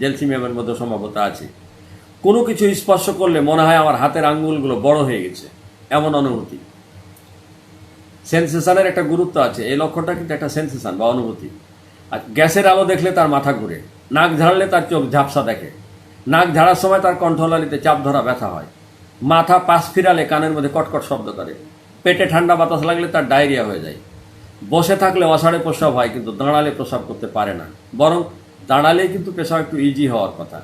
জেলসিমিয়ামের মধ্যে সম্ভবত আছে। কোনো কিছু স্পর্শ করলে মনে হয় আমার হাতের আঙ্গুলগুলো বড় হয়ে গেছে, এমন অনুভূতি। সেন্সেশনের একটা গুরুত্ব আছে, এই লক্ষণটা কিন্তু একটা সেন্সেশন বা অনুভূতি। আর গ্যাসের আলো দেখলে তার মাথা ঘুরে, নাক ঝাড়লে তার চোখ ঝাপসা দেখে, নাক ঝাড়ার সময় তার কণ্ঠনালীতে চাপ ধরা ব্যথা হয়, মাথা পাশ ফিরালে কানের মধ্যে কটকট শব্দ করে, পেটে ঠান্ডা বাতাস লাগলে তার ডায়রিয়া হয়ে যায়। বসে থাকলে অসাড়ে প্রস্রাব হয়, কিন্তু দাঁড়ালে প্রস্রাব করতে পারে না, বরং দাঁড়ালেই কিন্তু পেশাব একটু ইজি হওয়ার কথা,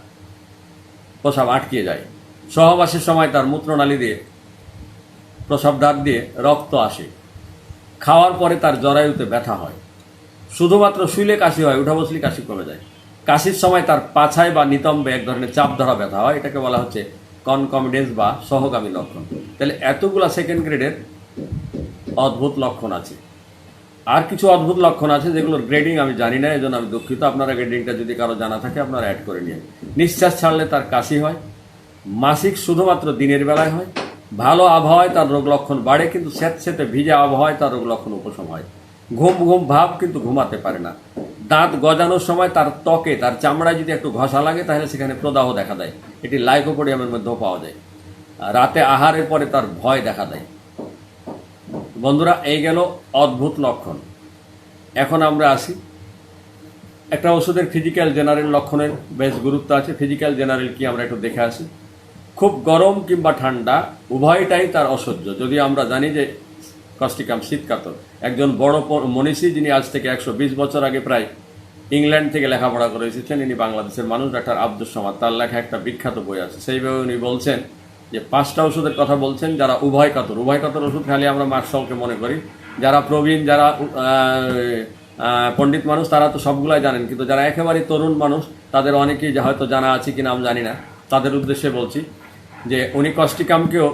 প্রস্রাব আটকে যায়। সহবাসের সময় তার মূত্রনালী দিয়ে, প্রস্রাবদ্বার দিয়ে রক্ত আসে। খাওয়ার পরে তার জরায়ুতে ব্যথা হয়। শুধুমাত্র শুইলে কাশি হয়, উঠা বসলে কাশি কমে যায়। কাশির সময় তার পাছায় বা নিতম্বে এক ধরনের চাপ ধরা ব্যথা হয়, এটাকে বলা হচ্ছে কনকমিডেন্স বা সহগামী লক্ষণ। তাহলে এতগুলা সেকেন্ড গ্রেডের অদ্ভুত লক্ষণ আছে। আর কিছু অদ্ভুত লক্ষণ আছে যেগুলোর গ্রেডিং আমি জানি না, এই জন্য আমি দুঃখিত। আপনারা গ্রেডিংটা যদি কারো জানা থাকে আপনারা অ্যাড করে নিন। নিঃশ্বাস ছাড়লে তার কাশি হয়, মাসিক শুধুমাত্র দিনের বেলায় হয়, ভালো আবহাওয়ায় তার রোগ লক্ষণ বাড়ে, কিন্তু স্যাঁতস্যাঁতে ভিজে আবহাওয়ায় তার রোগ লক্ষণ উপশম হয়। ঘুম ঘুম ভাব, কিন্তু ঘুমাতে পারে না। দাঁত গজানোর সময় তার ত্বকে, তার চামড়ায় যদি একটু ঘষা লাগে তাহলে সেখানে প্রদাহ দেখা দেয়, এটি লাইকোপোডিয়ামের মধ্যেও পাওয়া যায়। রাতে আহারের পরে তার ভয় দেখা দেয়। বন্ধুরা, এই গেল অদ্ভুত লক্ষণ। এখন আমরা আসি একটা ওষুধের ফিজিক্যাল জেনারেল লক্ষণের বেশ গুরুত্ব আছে। ফিজিক্যাল জেনারেল কি আমরা একটু দেখে আসি। খুব গরম কিংবা ঠান্ডা উভয়টাই তার অসহ্য। যদি আমরা জানি যে কস্টিকাম শীতকাতর, একজন বড় মনীষী যিনি আজ থেকে 120 বছর আগে প্রায় ইংল্যান্ড থেকে লেখাপড়া করে এসেছেন, ইনি বাংলাদেশের মানুষ, ডাক্তার আব্দুস সামাদ। তার লেখা একটা বিখ্যাত বই আছে, সেই বই উনি বলছেন যে 5টা ওষুধের কথা বলছেন যারা উভয় কাতর ওষুধ খালি আমরা মার্শালকে মনে করি। যারা প্রবীণ, যারা পণ্ডিত মানুষ তারা তো সবগুলাই জানেন, কিন্তু যারা একেবারেই তরুণ মানুষ তাদের অনেকেই হয়তো জানা আছে কিনা আমি জানি না, তাদের উদ্দেশ্যে বলছি যে উনি কস্টিকামকেও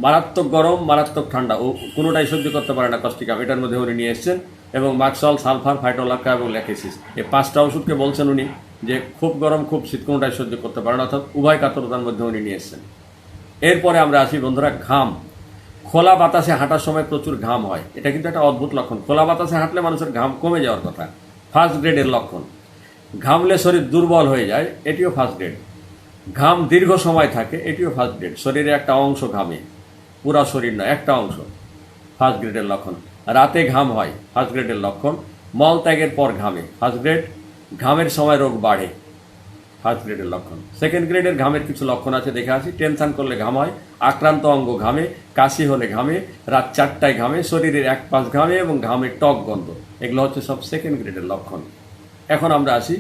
মারাত্মক গরম, মারাত্মক ঠান্ডা ও কোনোটাই সহ্য করতে পারে না কস্টিকাম, এটার মধ্যে উনি নিয়ে এসছেন। এবং মাক্সল, সালফার, ফাইটোলাক্কা এবং ল্যাকেসিস, এই 5টা ওষুধকে বলছেন উনি যে খুব গরম খুব শীত কোনোটাই সহ্য করতে পারে না, অর্থাৎ উভয় কাতরতার মধ্যে উনি নিয়ে এসছেন। এরপরে আমরা আসি বন্ধুরা, ঘাম। খোলা বাতাসে হাঁটার সময় প্রচুর ঘাম হয়, এটা কিন্তু একটা অদ্ভুত লক্ষণ। খোলা বাতাসে হাঁটলে মানুষের ঘাম কমে যাওয়ার কথা, ফার্স্ট গ্রেডের লক্ষণ। ঘামলে শরীর দুর্বল হয়ে যায়, এটিও ফার্স্ট গ্রেড। ঘাম দীর্ঘ সময় থাকে, এটিও ফার্স্ট গ্রেড। শরীরে একটা অংশ ঘামে, পুরা শরীর নয়, একটা অংশ, ফার্স্ট গ্রেডের লক্ষণ। রাতে ঘাম হয়, ফার্স্ট গ্রেডের লক্ষণ। মল ত্যাগের পর ঘামে, ফার্স্ট গ্রেড। ঘামের সময় রোগ বাড়ে, ফার্স্ট গ্রেডের লক্ষণ। সেকেন্ড গ্রেডের ঘামের কিছু লক্ষণ আছে, দেখে আসি। টেনশন করলে ঘাম হয়, আক্রান্ত অঙ্গ ঘামে, কাশি হলে ঘামে, রাত 4টায় ঘামে, শরীরের এক পাশ ঘামে এবং ঘামের টক গন্ধ। এগুলো হচ্ছে সব সেকেন্ড গ্রেডের লক্ষণ। এখন আমরা আসি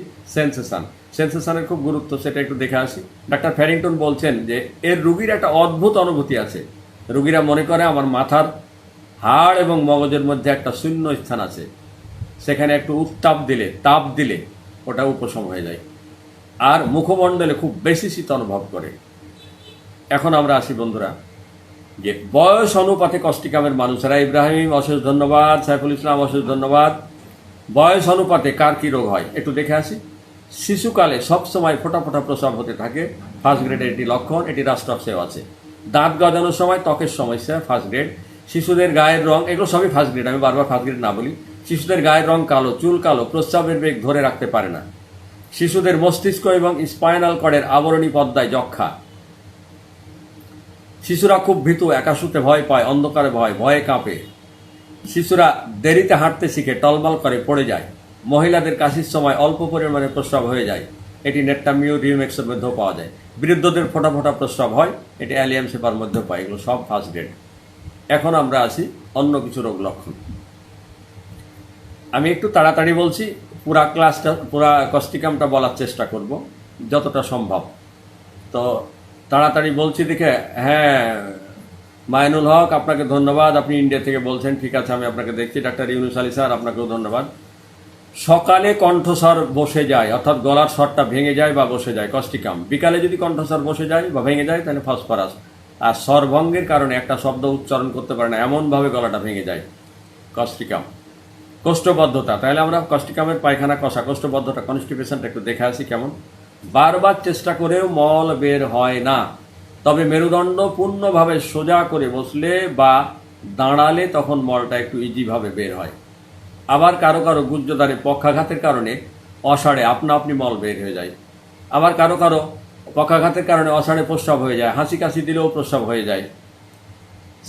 সেন্সেশনের খুব গুরুত্ব, সেটা একটু দেখে আসি। ডাক্তার ফ্যারিংটন বলছেন যে এর রুগীর একটা অদ্ভুত অনুভূতি আছে। রুগীরা মনে করে আমার মাথার হাড় এবং মগজের মধ্যে একটা শূন্য স্থান আছে, সেখানে একটু তাপ দিলে ওটা উপশম হয়ে যায়। আর মুখমণ্ডলে খুব বেশি শীত অনুভব করে। এখন আমরা আসি বন্ধুরা যে বয়স অনুপাতে কস্টিকামের মানুষেরা, ইব্রাহিম অশেষ ধন্যবাদ, সাইফুল ইসলাম অশেষ ধন্যবাদ। বয়স অনুপাতে কার কী রোগ হয় একটু দেখে আসি। শিশুকালে সবসময় ফোটা ফোটা প্রস্রাব হতে থাকে, ফার্স্ট গ্রেডের এটি লক্ষণ, এটি রাষ্ট্রক্সেও আছে। দাঁত গজানোর সময় ত্বকের সমস্যা, ফার্স্ট গ্রেড। শিশুদের গায়ের রং, এগুলো সবই ফার্স্ট গ্রেড, আমি বারবার ফার্স্ট গ্রেড না বলি। শিশুদের গায়ের রং কালো, চুল কালো, প্রস্রাবের বেগ ধরে রাখতে পারে না। শিশুদের মস্তিষ্ক এবং স্পাইনাল কর্ডের আবরণী পর্দায় যক্ষা। শিশুরা খুব ভীতু, একা শুতে ভয় পায়, অন্ধকারে ভয়ে কাঁপে। শিশুরা দেরিতে হাঁটতে শিখে, টলমল করে, পড়ে যায়। মহিলাদের কাশির সময় অল্প পরিমাণে প্রস্রাব হয়ে যায়, এটি নেট্টামিউ রিউমেক্সের মধ্যেও পাওয়া যায়। বৃদ্ধদের ফোটা ফোটা প্রস্রাব হয়, এটি অ্যালিয়াম সেপার মধ্যেও পায়। এগুলো সব ফার্স্ট গ্রেড। এখন আমরা আসি অন্য কিছু রোগ লক্ষণ। আমি একটু তাড়াতাড়ি বলছি, পুরা কস্টিকামটা বলার চেষ্টা করব যতটা সম্ভব। তো তাড়াতাড়ি বলছি দেখে, হ্যাঁ মাইনুল হক আপনাকে ধন্যবাদ, আপনি ইন্ডিয়া থেকে বলছেন, ঠিক আছে আমি আপনাকে দেখছি। ডাক্তার ইউনুস আলী স্যার আপনাকেও ধন্যবাদ। সকালে কণ্ঠস্বর বসে যায়, অর্থাৎ গলার স্বরটা ভেঙে যায় বা বসে যায়, কস্টিকাম। বিকালে যদি কণ্ঠস্বর বসে যায় বা ভেঙে যায় তাহলে ফসফরাস। আর স্বরভঙ্গের কারণে একটা শব্দ উচ্চারণ করতে পারে না, এমনভাবে গলাটা ভেঙে যায়, কস্টিকাম। কোষ্ঠবদ্ধতা, তাহলে আমরা কস্টিকামের পায়খানা কষা, কোষ্ঠবদ্ধতা, কনস্টিপেশনটা একটু দেখে আসি কেমন। বারবার চেষ্টা করেও মল বের হয় না, তবে মেরুদণ্ড পূর্ণভাবে সোজা করে বসলে বা দাঁড়ালে তখন মলটা একটু ইজিভাবে বের হয়। আবার কারো কারো গুজ্জদারে পক্ষাঘাতের কারণে অষাঢ়ে আপনা আপনি মল বের হয়ে যায়। আবার কারো কারো পক্ষাঘাতের কারণে অষাঢ়ে প্রস্রাব হয়ে যায়, হাসি কাশি দিলেও প্রস্রাব হয়ে যায়।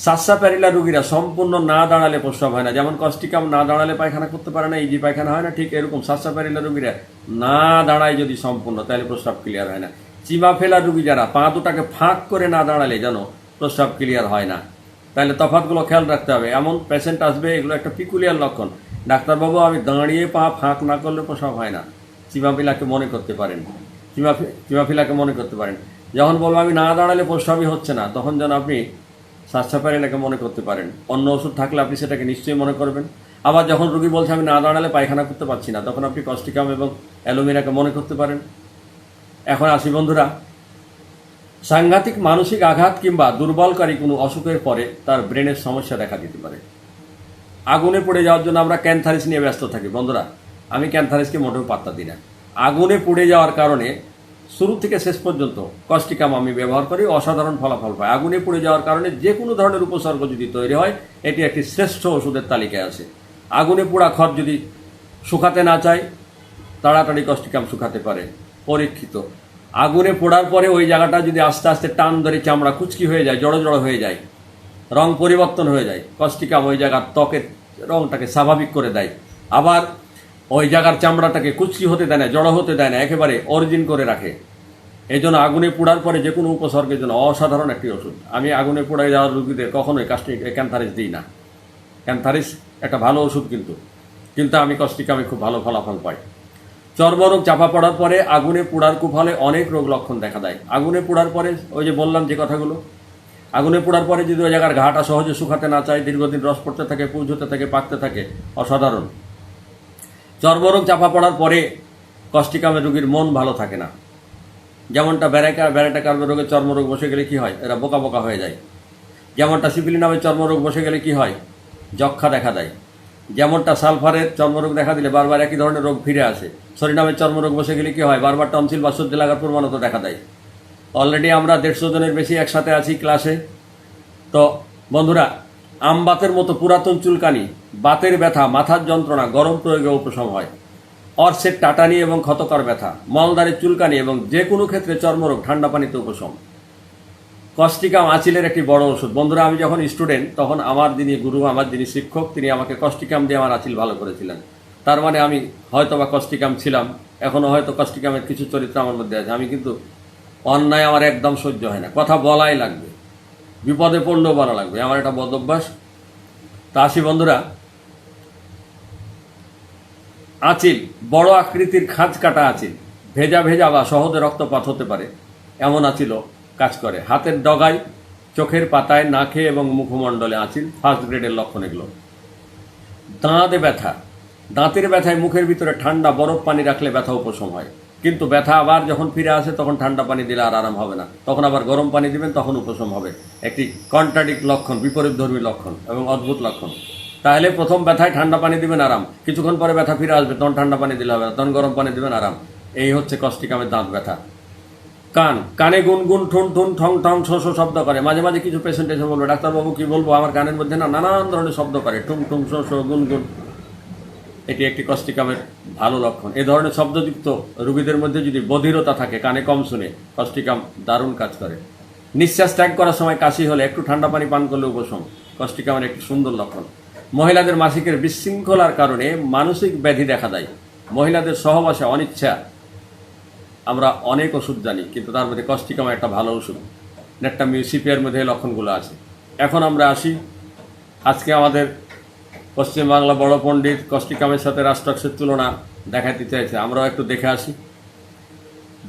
সাসসাপ্যারিলা রুগীরা সম্পূর্ণ না দাঁড়ালে প্রস্রাব হয় না, যেমন কস্টিকাম না দাঁড়ালে পায়খানা করতে পারে না, ইজি পায়খানা হয় না, ঠিক এরকম সাসসাপ্যারিলা রুগীরা না দাঁড়ায় যদি সম্পূর্ণ, তাহলে প্রস্রাব ক্লিয়ার হয় না। চিমা ফেলা রুগী যারা, পা দুটাকে ফাঁক করে না দাঁড়ালে যেন প্রস্রাব ক্লিয়ার হয় না, তাহলে তফাৎগুলো খেয়াল রাখতে হবে। এমন পেশেন্ট আসবে, এগুলো একটা পিকুলিয়ার লক্ষণ। ডাক্তারবাবু আমি দাঁড়িয়ে পা ফাঁক না করলে প্রস্রাব হয় না, চিমাফিলাকে মনে করতে পারেন, চিমাফিলাকে মনে করতে পারেন। যখন বলবো আমি না দাঁড়ালে প্রস্রাবই হচ্ছে না, তখন যেন আপনি সাসসাপ্যারিলাকে মনে করতে পারেন। অন্য ওষুধ থাকলে আপনি সেটাকে নিশ্চয়ই মনে করবেন। আবার যখন রুগী বলছে আমি না দাঁড়ালে পায়খানা করতে পারছি না, তখন আপনি কস্টিকাম এবং অ্যালোমিনাকে মনে করতে পারেন। এখন আসি বন্ধুরা, সাংঘাতিক মানসিক আঘাত কিংবা দুর্বলকারী কোনো অসুখের পরে তার ব্রেনের সমস্যা দেখা দিতে পারে। আগুনে পড়ে যাওয়ার জন্য আমরা ক্যান্থারিস নিয়ে ব্যস্ত থাকি বন্ধুরা, আমি ক্যান্থারিসকে মোটেও পাত্তা দিই না। আগুনে পুড়ে যাওয়ার কারণে শুরু থেকে শেষ পর্যন্ত কস্টিকাম আমি ব্যবহার করি, অসাধারণ ফলাফল পাই। আগুনে পুড়ে যাওয়ার কারণে যে কোনো ধরনের উপসর্গ যদি তৈরি হয়, এটি একটি শ্রেষ্ঠ ওষুধের তালিকায় আছে। আগুনে পোড়া খড় যদি শুকাতে না চায়, তাড়াতাড়ি কস্টিকাম শুকাতে পারে, পরীক্ষিত। আগুনে পোড়ার পরে ওই জায়গাটা যদি আস্তে আস্তে টান ধরে চামড়া কুচকি হয়ে যায়, জড়ো জড়ো হয়ে যায়, রং পরিবর্তন হয়ে যায়, কস্টিকাম ওই জায়গার ত্বকের রংটাকে স্বাভাবিক করে দেয়। আবার ওই জায়গার চামড়াটাকে কুচকি হতে দেয় না, জড়ো হতে দেয় না, একেবারে অরিজিন করে রাখে। এই জন্য আগুনে পোড়ার পরে যে কোনো উপসর্গের জন্য অসাধারণ একটি ওষুধ। আমি আগুনে পোড়ায় যাওয়ার রোগীদের কখনোই ক্যান্থারিস দিই না। ক্যান্থারিস একটা ভালো ওষুধ, কিন্তু আমি কস্টিকামে খুব ভালো ফলাফল পাই। চর্মরোগ চাপা পড়ার পরে আগুনে পোড়ার কুফলে অনেক রোগ লক্ষণ দেখা দেয়। আগুনে পোড়ার পরে ওই যে বললাম যে কথাগুলো, আগুনে পোড়ার পরে যদি ওই জায়গার ঘাটা সহজে শুকাতে না চায়, দীর্ঘদিন রস পড়তে থাকে, পুঁজ হতে থাকে, পাকতে থাকে, অসাধারণ। চর্মরোগ চাপা পড়ার পরে কস্টিকামের রোগীর মন ভালো থাকে না। যেমনটা ব্যারাটা কার্ব রোগের চর্মরোগ বসে গেলে কি হয়, এরা বোকা বোকা হয়ে যায়। যেমনটা সিফিলি নামের চর্মরোগ বসে গেলে কি হয়, যক্ষা দেখা দেয়। যেমনটা সালফারের চর্মরোগ দেখা দিলে বারবার একই ধরনের রোগ ফিরে আসে। সরিনামের চর্মরোগ বসে গেলে কি হয়, বারবার টনসিল বা সর্দি লাগার প্রবণতা দেখা দেয়। অলরেডি আমরা 150 জনের বেশি একসাথে আছি ক্লাসে। তো বন্ধুরা, আমবাতের মতো পুরাতন চুলকানি, বাতের ব্যথা, মাথার যন্ত্রণা গরম প্রয়োগে উপশম হয়। অর্সের টাটানি এবং ক্ষতকর ব্যথা, মলদারের চুলকানি এবং যে কোনো ক্ষেত্রে চর্মরোগ ঠান্ডা পানিতে উপশম। কস্টিকাম আঁচিলের একটি বড় ওষুধ। বন্ধুরা, আমি যখন স্টুডেন্ট তখন আমার যিনি গুরু, আমার যিনি শিক্ষক, তিনি আমাকে কস্টিকাম দিয়ে আমার আঁচিল ভালো করেছিলেন। তার মানে আমি হয়তো বা কস্টিকাম ছিলাম, এখনও হয়তো কস্টিকামের কিছু চরিত্র আমার মধ্যে আছে। আমি কিন্তু অন্যায় আমার একদম সহ্য হয় না, কথা বলাই লাগবে, বিপদে পড়লেও বলা লাগবে, আমার একটা বদ অভ্যাস। তা আসি বন্ধুরা, আঁচিল, বড় আকৃতির খাঁজ কাটা আঁচিল, ভেজা ভেজা বা সহজে রক্তপাত হতে পারে এমন আঁচিলও কাজ করে। হাতের ডগায়, চোখের পাতায়, নাকে এবং মুখমণ্ডলে আঁচিল ফার্স্ট গ্রেডের লক্ষণ এগুলো। দাঁতে ব্যথা, দাঁতের ব্যথায় মুখের ভিতরে ঠান্ডা বরফ পানি রাখলে ব্যথা উপশম হয়। কিন্তু ব্যথা আবার যখন ফিরে আসে তখন ঠান্ডা পানি দিলে আর আরাম হবে না, তখন আবার গরম পানি দিবেন, তখন উপশম হবে। একটি কন্ট্রাডিক্ট লক্ষণ, বিপরীতধর্মী লক্ষণ এবং অদ্ভুত লক্ষণ। তাহলে প্রথম ব্যথায় ঠান্ডা পানি দিবেন, আরাম। কিছুক্ষণ পরে ব্যথা ফিরে আসবে, তখন ঠান্ডা পানি দিলে হবে না, তখন গরম পানি দিবেন, আরাম। এই হচ্ছে কস্টিকামের দাঁত ব্যথা। কানে গুনগুন, ঠুন ঠুন, ঠং ঠং, শো শো শব্দ করে। মাঝে মাঝে কিছু পেশেন্ট এসে বলবে, ডাক্তারবাবু কি বলবো, আমার কানের মধ্যে না নানান ধরনের শব্দ করে, ঠুং ঠুং, শো শো, গুনগুন। এটি একটি কস্টিকামের ভালো লক্ষণ। এ ধরনের শব্দযুক্ত রোগীদের মধ্যে যদি বধিরতা থাকে, কানে কম শুনে, কস্টিকাম দারুণ কাজ করে। নিঃশ্বাস ত্যাগ করার সময় কাশি হলে একটু ঠান্ডা পানি পান করলে উপশম, কস্টিকামের একটি সুন্দর লক্ষণ। মহিলাদের মাসিকের বিশৃঙ্খলার কারণে মানসিক ব্যাধি দেখা দেয়। মহিলাদের সহবাসে অনিচ্ছা, আমরা অনেক ওষুধ জানি, কিন্তু তার মধ্যে কস্টিকাম একটা ভালো ওষুধ। নেট্টামিউসিপিয়ার মধ্যে লক্ষণগুলো আছে। এখন আমরা আসি, আজকে আমাদের পশ্চিমবাংলা বড় পণ্ডিত কস্টিকামের সাথে রাস্টক্সের তুলনা দেখাতে চাইছে, আমরাও একটু দেখে আসি।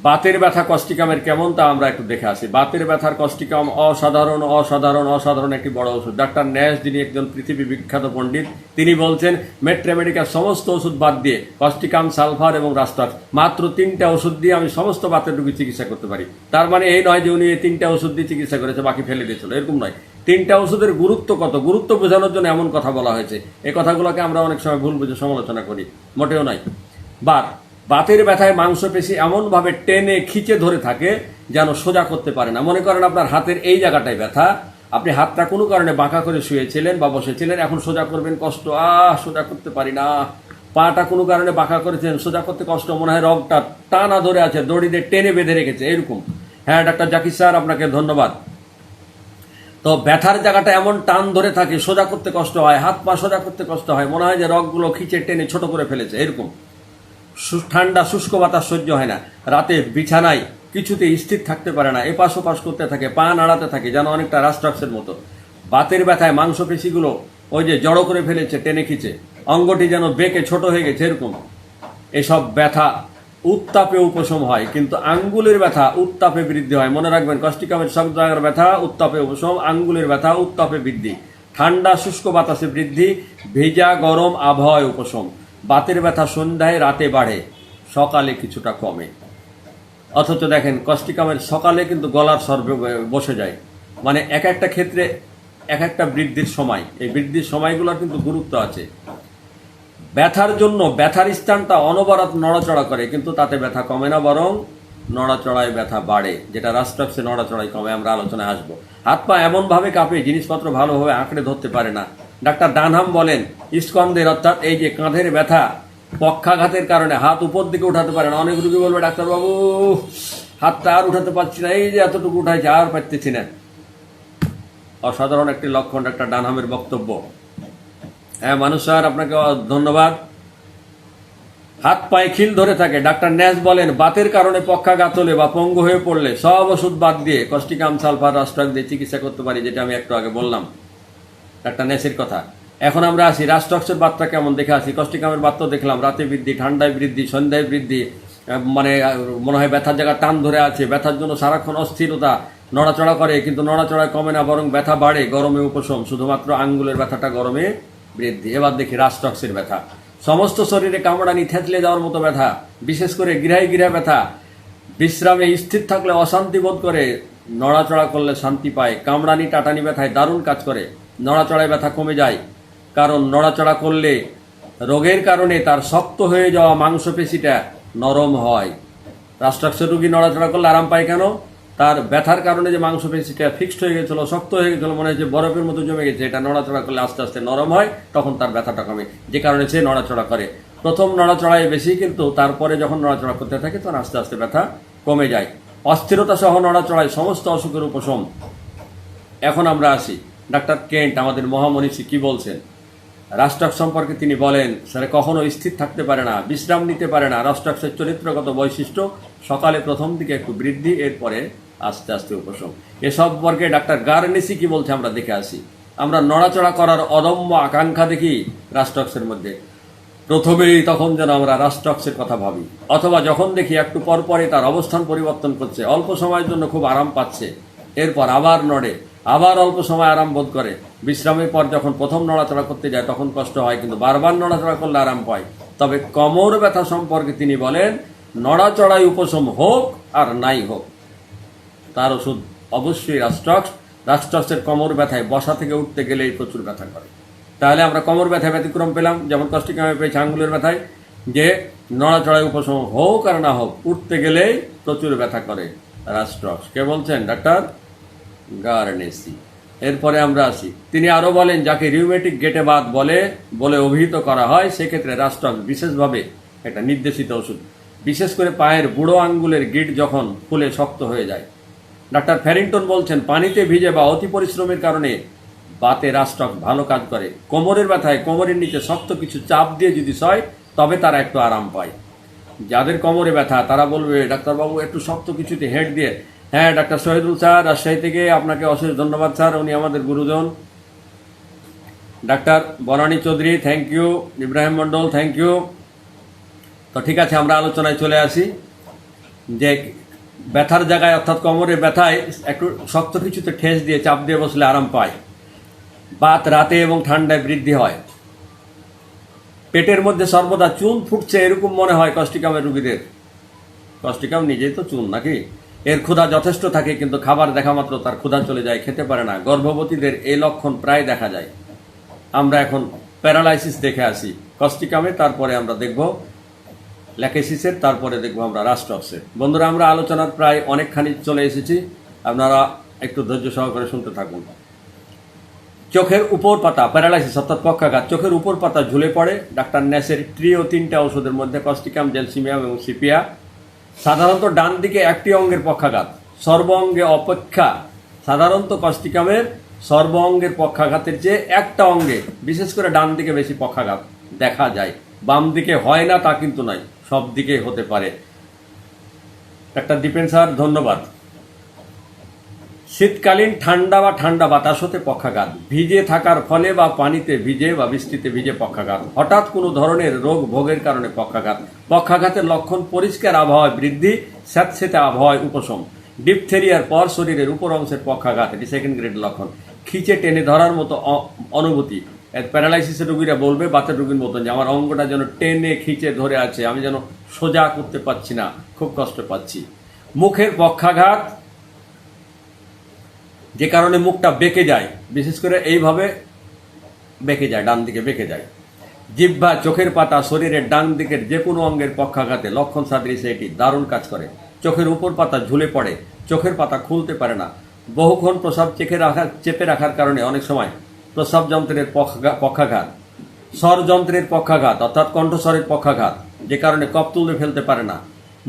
বাতের ব্যথা কস্টিকামের কেমন তা আমরা একটু দেখে আসি। বাতের ব্যথার কস্টিকাম অসাধারণ অসাধারণ অসাধারণ একটি বড় ওষুধ। ডাক্তার ন্যাশ, যিনি একজন পৃথিবী বিখ্যাত পণ্ডিত, তিনি বলছেন মেট্রামেডিকার সমস্ত ওষুধ বাদ দিয়ে কস্টিকাম, সালফার এবং রাস্টক্স, মাত্র 3টা ওষুধ দিয়ে আমি সমস্ত বাতের রোগী চিকিৎসা করতে পারি। তার মানে এই নয় যে উনি এই 3টা ওষুধ দিয়ে চিকিৎসা করেছে, বাকি ফেলে দিয়েছিল, এরকম নয়। 3টা ওষুধের গুরুত্ব কত, গুরুত্ব বোঝানোর জন্য এমন কথা বলা হয়েছে। এই কথাগুলোকে আমরা অনেক সময় ভুল বুঝে সমালোচনা করি, মোটেও নয়। বাতের ব্যথায় মাংসপেশি এমনভাবে টেনে খিচে ধরে থাকে যেন সোজা করতে পারে না। মনে করেন আপনার হাতের এই জায়গাটায় ব্যথা, আপনি হাতটা কোনো কারণে বাঁকা করে শুয়েছিলেন বা বসেছিলেন, এখন সোজা করবেন কষ্ট, সোজা করতে পারি না। পাটা কোনো কারণে বাঁকা করেছেন, সোজা করতে কষ্ট, মনে হয় রগটা টানা ধরে আছে, দড়ি দিয়ে টেনে বেঁধে রেখেছে, এরকম। হ্যাঁ ডাক্তার জাকির স্যার, আপনাকে ধন্যবাদ। তো ব্যথার জায়গাটা এমন টান ধরে থাকে, সোজা করতে কষ্ট হয়, হাত পা সোজা করতে কষ্ট হয়, মনে হয় যে রগগুলো খিচে টেনে ছোট করে ফেলেছে, এরকম। ঠান্ডা শুষ্ক বাতাস সহ্য হয় না, রাতে বিছানায় কিছুতে স্থির থাকতে পারে না, এপাশ ওপাশ করতে থাকে, পা নাড়াতে থাকে, যেন অনেকটা রাস্ট্রাক্সের মতো। বাতের ব্যথায় মাংসপেশিগুলো ওই যে জড়ো করে ফেলেছে, টেনে খিচে, অঙ্গটি যেন বেঁকে ছোট হয়ে গেছে, এরকম। এসব ব্যথা উত্তাপে উপশম হয়, কিন্তু আঙ্গুলের ব্যথা উত্তাপে বৃদ্ধি হয়। মনে রাখবেন, কস্টিকামের সব জায়গার ব্যথা উত্তাপে উপশম, আঙ্গুলের ব্যথা উত্তাপে বৃদ্ধি। ঠান্ডা শুষ্ক বাতাসে বৃদ্ধি, ভেজা গরম আবহাওয়ায় উপশম। বাতের ব্যথা সন্ধ্যায় রাতে বাড়ে, সকালে কিছুটা কমে। অথচ দেখেন কস্টিকামের সকালে কিন্তু গলার স্বর বসে যায়। মানে এক একটা ক্ষেত্রে এক একটা বৃদ্ধির সময়, এই বৃদ্ধির সময়গুলোর কিন্তু গুরুত্ব আছে। ব্যথার জন্য ব্যথার স্থানটা অনবরত নড়াচড়া করে, কিন্তু তাতে ব্যথা কমে না, বরং নড়াচড়ায় ব্যথা বাড়ে, যেটা রাস্টক্সে নড়াচড়ায় কমে, আমরা আলোচনায় আসবো। হাত পা এমনভাবে কাঁপে জিনিসপত্র ভালোভাবে আঁকড়ে ধরতে পারে না। ডাক্তার ডানহাম বলেন স্কন্ধের অর্থাৎ এই যে কাঁধের ব্যথা, পক্ষাঘাতের কারণে হাত উপর দিকে উঠাতে পারে না। অনেক রুগী বলবে ডাক্তারবাবু হাতটা আর উঠাতে পারছি না, এই যে এতটুকু উঠাইছে আর পারতেছি না। অসাধারণ একটি লক্ষণ ডাক্তার ডানহামের বক্তব্য। হ্যাঁ মানুষ স্যার, আপনাকে ধন্যবাদ। হাত পায়ে খিল ধরে থাকে। ডাক্তার ন্যাস বলেন বাতের কারণে পক্ষাঘাত হলে বা পঙ্গু হয়ে পড়লে সব ওষুধ বাদ দিয়ে কস্টিকাম সালফার রাস্ট্রাক দিয়ে চিকিৎসা করতে পারি, যেটা আমি একটু আগে বললাম ডাক্তার ন্যাসের কথা। এখন আমরা আসি রাস্টক্সের বাতটা কেমন দেখে আসি। কস্টিকামের বাত তো দেখলাম, রাতে বৃদ্ধি, ঠান্ডায় বৃদ্ধি, সন্ধ্যায় বৃদ্ধি, মানে মনে হয় ব্যথার জায়গা টান ধরে আছে, ব্যথার জন্য সারাক্ষণ অস্থিরতা, নড়াচড়া করে কিন্তু নড়াচড়ায় কমে না, বরং ব্যথা বাড়ে, গরমে উপশম, শুধুমাত্র আঙ্গুলের ব্যথাটা গরমে বৃদ্ধি। এবার দেখি রাস্টক্সের ব্যথা। সমস্ত শরীরে কামড়ানি, থেতলে যাওয়ার মতো ব্যথা, বিশেষ করে গিরায় গিরা ব্যথা, বিশ্রামে স্থির থাকলে অশান্তি বোধ করে, নড়াচড়া করলে শান্তি পায়। কামড়ানি টাটানি ব্যথায় দারুণ কাজ করে, নড়াচড়ায় ব্যথা কমে যায়, কারণ নড়াচড়া করলে রোগের কারণে তার শক্ত হয়ে যাওয়া মাংসপেশিটা নরম হয়। রাস্ট্রাক্সের রোগী নড়াচড়া করলে আরাম পায় কেন? তার ব্যথার কারণে যে মাংসপেশিটা ফিক্সড হয়ে গেছিল, শক্ত হয়ে গেছিল, মনে হচ্ছে বরফের মতো জমে গেছে, এটা নড়াচড়া করলে আস্তে আস্তে নরম হয়, তখন তার ব্যথাটা কমে, যে কারণে সে নড়াচড়া করে। প্রথম নড়াচড়ায় বেশি, কিন্তু তারপরে যখন নড়াচড়া করতে থাকে তখন আস্তে আস্তে ব্যথা কমে যায়। অস্থিরতা সহ নড়াচড়ায় সমস্ত অসুখের উপশম। এখন আমরা আসি ডাক্তার কেন্ট আমাদের মহামনীষী কি বলছেন রাস্টক্স সম্পর্কে। তিনি বলেন স্যার কখনো স্থির থাকতে পারে না, বিশ্রাম নিতে পারে না। রাস্টক্সের চরিত্রগত বৈশিষ্ট্য সকালে প্রথম দিকে একটু বৃদ্ধি, এরপরে আস্তে আস্তে উপশম। এ সম্পর্কে ডাক্তার গার্নেসি কি বলছে আমরা দেখে আসি। আমরা নড়াচড়া করার অদম্য আকাঙ্ক্ষা দেখি রাস্টক্সের মধ্যে। প্রথমেই তখন যেন আমরা রাস্টক্সের কথা ভাবি, অথবা যখন দেখি একটু পরপরই তার অবস্থান পরিবর্তন করছে, অল্প সময়ের জন্য খুব আরাম পাচ্ছে, এরপর আবার নড়ে, আবার অল্প সময় আরাম বোধ করে। বিশ্রামের পর যখন প্রথম নড়াচড়া করতে যায় তখন কষ্ট হয়, কিন্তু বারবার নড়াচড়া করলে আরাম পায়। তবে কোমর ব্যথা সম্পর্কে তিনি বলেন নড়াচড়ায় উপশম হোক আর নাই হোক, তার ওষুধ অবশ্যই রাস্টক্স। রাস্টক্সের কোমর ব্যথায় বসা থেকে উঠতে গেলেই প্রচুর ব্যথা করে। তাহলে আমরা কোমর ব্যথায় ব্যতিক্রম পেলাম, যেমন কস্টিকামে পেয়েছি আঙ্গুলের ব্যথায়, যে নড়াচড়ায় উপশম হোক আর না হোক, উঠতে গেলেই প্রচুর ব্যথা করে রাস্টক্স। কে বলছেন? ডাক্তার গার্নেসি। এরপরে আমরা আসি, তিনি আরো বলেন যাকে রিউমেটিক গেটে বাত বলে অভিহিত করা হয়, সেক্ষেত্রে রাস্টক্স বিশেষভাবে একটা নির্দেশিত ওষুধ, বিশেষ করে পায়ের বুড়ো আঙ্গুলের গিট যখন ফুলে শক্ত হয়ে যায়। ডাক্তার ফ্যারিংটন বলছেন পানিতে ভিজে বা অতি পরিশ্রমের কারণে বাতে রাস্টক্স ভালো কাজ করে। কোমরের ব্যথায় কোমরের নিচে শক্ত কিছু চাপ দিয়ে যদি সয়, তবে তারা একটু আরাম পায়। যাদের কোমরে ব্যথা তারা বলবে ডাক্তারবাবু একটু শক্ত কিছুতে হেড দিয়ে। হ্যাঁ ডাক্তার শহীদুল স্যার রাজশাহী থেকে, আপনাকে অশেষ ধন্যবাদ স্যার, উনি আমাদের গুরুজন। ডাক্তার Banani Chowdhury thank you, Ibrahim Mondal thank you. তো ঠিক আছে, আমরা আলোচনায় চলে আসি যে ব্যথার জায়গায় অর্থাৎ কোমরে ব্যথায় একটু শক্ত কিছুতে ঠেস দিয়ে চাপ দিয়ে বসলে আরাম পায়। বাত রাতে এবং ঠান্ডায় বৃদ্ধি হয়। পেটের মধ্যে সর্বদা চুন ফুটছে এরকম মনে হয় কস্টিকামের রোগীদের। কস্টিকাম নিজেই তো চুন নাকি। এর ক্ষুধা যথেষ্ট থাকে, কিন্তু খাবার দেখা মাত্র তার ক্ষুধা চলে যায়, খেতে পারে না। গর্ভবতীদের এই লক্ষণ প্রায় দেখা যায়। আমরা এখন প্যারালাইসিস দেখে আসি কস্টিকামে, তারপরে আমরা দেখব ল্যাকেসিসের, তারপরে দেখবো আমরা রাস্টক্সের। বন্ধুরা আমরা আলোচনার প্রায় অনেকখানি চলে এসেছি, আপনারা একটু ধৈর্য সহকারে শুনতে থাকুন। চোখের উপর পাতা প্যারালাইসিস অর্থাৎ পক্ষাঘাত, চোখের উপর পাতা ঝুলে পড়ে। ডাক্তার ন্যাসের ট্রিও 3টা ওষুধের মধ্যে কস্টিকাম, জেলসিমিয়াম এবং সিপিয়া। সাধারণত ডান দিকে একটি অঙ্গের পক্ষাঘাত, সর্ব অঙ্গে অপেক্ষা সাধারণত কস্টিকামের সর্ব অঙ্গের পক্ষাঘাতের চেয়ে একটা অঙ্গে বিশেষ করে ডান দিকে বেশি পক্ষাঘাত দেখা যায়। বাম দিকে হয় না তা কিন্তু নয়, সব দিকে হতে পারে। ডাক্তার দীপেন স্যার ধন্যবাদ। শীতকালীন ঠান্ডা বা ঠান্ডা বাতাস হতে পক্ষাঘাত, ভিজে থাকার ফলে বা পানিতে ভিজে বা বৃষ্টিতে ভিজে পক্ষাঘাত, হঠাৎ কোনো ধরনের রোগ ভোগের কারণে পক্ষাঘাত। পক্ষাঘাতের লক্ষণ পরিষ্কার আবহাওয়ায় বৃদ্ধি, স্যাঁতসেঁতে আবহাওয়ায় উপশম। ডিপথেরিয়ার পর শরীরের উপর অংশের পক্ষাঘাত, এটি সেকেন্ড গ্রেড লক্ষণ। খিচে টেনে ধরার মতো অনুভূতি। প্যারালাইসিসের রোগীরা বলবে বাতের রোগীর মতন যে আমার অঙ্গটা যেন টেনে খিচে ধরে আছে, আমি যেন সোজা করতে পারছি না, খুব কষ্ট পাচ্ছি। মুখের পক্ষাঘাত, যে কারণে মুখটা বেঁকে যায়, বিশেষ করে এইভাবে বেঁকে যায়, ডান দিকে বেঁকে যায়। জিহ্বা, চোখের পাতা, শরীরের ডান দিকের যে কোনো অঙ্গের পক্ষাঘাতে লক্ষণ সাদৃশ্যে এটি দারুণ কাজ করে। চোখের উপর পাতা ঝুলে পড়ে, চোখের পাতা খুলতে পারে না। বহুক্ষণ প্রস্রাব চেপে রাখার কারণে অনেক সময় প্রস্রাব যন্ত্রের পক্ষাঘাত, স্বরযন্ত্রের পক্ষাঘাত অর্থাৎ কণ্ঠস্বরের পক্ষাঘাত, যে কারণে কফ তুলে ফেলতে পারে না।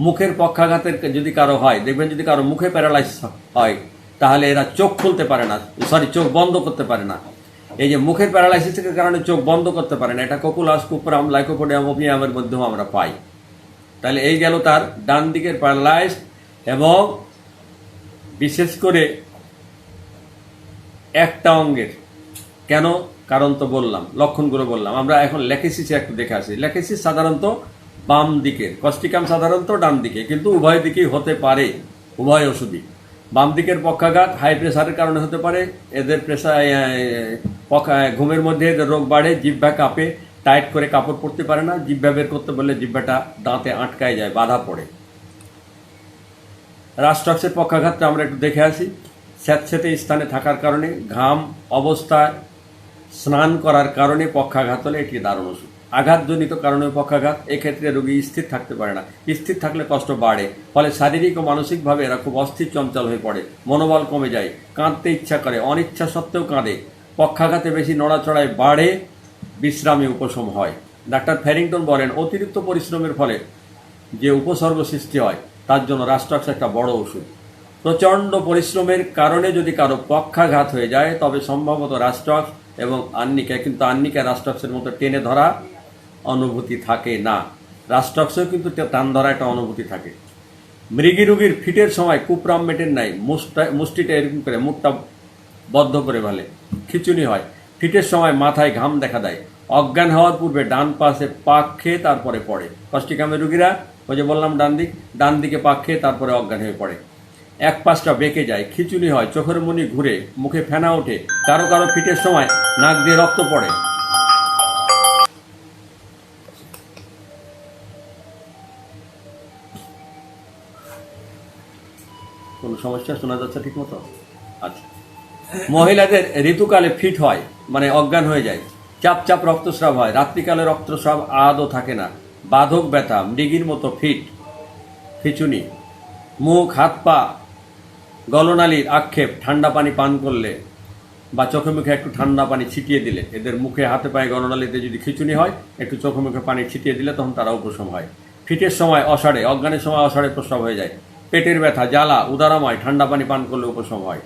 মুখের পক্ষাঘাতের যদি কারো হয়, দেখবেন যদি কারো মুখে প্যারালাইসিস হয় তাহলে এরা চোখ খুলতে পারে না, চোখ বন্ধ করতে পারে না। এই যে মুখের প্যারালাইসিসের কারণে চোখ বন্ধ করতে পারে না, এটা কোকুলাস, কুপ্রাম, লাইকোপোডিয়াম, ওপিয়ামের মধ্যেও আমরা পাই। তাহলে এই গেল তার ডান দিকের প্যারালাইজ। এবং বিশেষ করে একটা অঙ্গের, কেন কারণ তো বললাম, লক্ষণগুলো বললাম। আমরা এখন ল্যাকেসিসে একটু দেখে আসি। ল্যাকেসিস সাধারণত বাম দিকের, কস্টিকাম সাধারণত ডান দিকে, কিন্তু উভয় দিকেই হতে পারে, উভয় ওষুধই। বাম দিকের পক্ষাঘাত হাই প্রেসারের কারণে হতে পারে, এদের ঘুমের মধ্যে এদের রোগ বাড়ে, জিহ্বা কাঁপে, টাইট করে কাপড় পরতে পারে না, জিহ্বা বের করতে বললে জিহ্বাটা দাঁতে আটকায় যায়, বাধা পড়ে। রাস্ট্রক্সের পক্ষাঘাতটা আমরা একটু দেখে আসি। স্যাঁতস্যাঁতে স্থানে থাকার কারণে, ঘাম অবস্থায় স্নান করার কারণে পক্ষাঘাত হলে এটি দারুণ ওষুধ। আঘাতজনিত কারণে পক্ষাঘাত, এক্ষেত্রে রোগী স্থির থাকতে পারে না, স্থির থাকলে কষ্ট বাড়ে, ফলে শারীরিক ও মানসিকভাবে এরা খুব অস্থির চঞ্চল হয়ে পড়ে, মনোবল কমে যায়, কাঁদতে ইচ্ছা করে, অনিচ্ছা সত্ত্বেও কাঁদে, পক্ষাঘাতে বেশি নড়াচড়ায় বাড়ে, বিশ্রামে উপশম হয়। ডাক্তার ফ্যারিংটন বলেন, অতিরিক্ত পরিশ্রমের ফলে যে উপসর্গ সৃষ্টি হয় তার জন্য রাস্ট্রক্স একটা বড় ওষুধ। প্রচণ্ড পরিশ্রমের কারণে যদি কারো পক্ষাঘাত হয়ে যায় তবে সম্ভবত রাস্ট্রক্স এবং আর্নিকা, কিন্তু আর্নিকা রাস্ট্রক্সের মতো টেনে ধরা অনুভূতি থাকে না। রাস্ট্রক্সেও কিন্তু টান ধরা একটা অনুভূতি থাকে। মৃগী রোগীর ফিটের সময় কুপ্রামমেটের নাই মুষ্টিটা এরকম করে মুখটা বদ্ধ করে ফেলে, খিচুনি হয়। ফিটের সময় মাথায় ঘাম দেখা দেয়, অজ্ঞান হওয়ার পূর্বে ডান পাশে পাক খেয়ে তারপরে পড়ে। কষ্টিকামের রোগীরা, ওই যে বললাম ডান দিকে পাক খেয়ে তারপরে অজ্ঞান হয়ে পড়ে। এক পাশটা বেঁকে যায়, খিচুনি হয়, চোখের মনি ঘুরে, মুখে ফেনা ওঠে, কারো কারো ফিটের সময় নাক দিয়ে রক্ত পড়ে। কোনো সমস্যা শোনা যাচ্ছে ঠিক মতো? আচ্ছা। মহিলাদের ঋতুকালে ফিট হয়, মানে অজ্ঞান হয়ে যায়, চাপ চাপ রক্তস্রাব হয়, রাত্রিকালে রক্তস্রাব আদৌ থাকে না, বাধক ব্যথা, মৃগীর মতো খিচুনি, মুখ হাত পা গলনালীর আক্ষেপ, ঠান্ডা পানি পান করলে বা চোখে মুখে একটু ঠান্ডা পানি ছিটিয়ে দিলে, এদের মুখে হাতে পায়ে গলনালীতে যদি খিচুনি হয় একটু চোখে মুখে পানি ছিটিয়ে দিলে তখন তারা উপশম হয়। ফিটের সময় অষাঢ়ে, অজ্ঞানের সময় অষাঢ়ে প্রস্রাব হয়ে যায়, পেটের ব্যথা, জ্বালা, উদারাময়, ঠান্ডা পানি পান করলে উপশম হয়।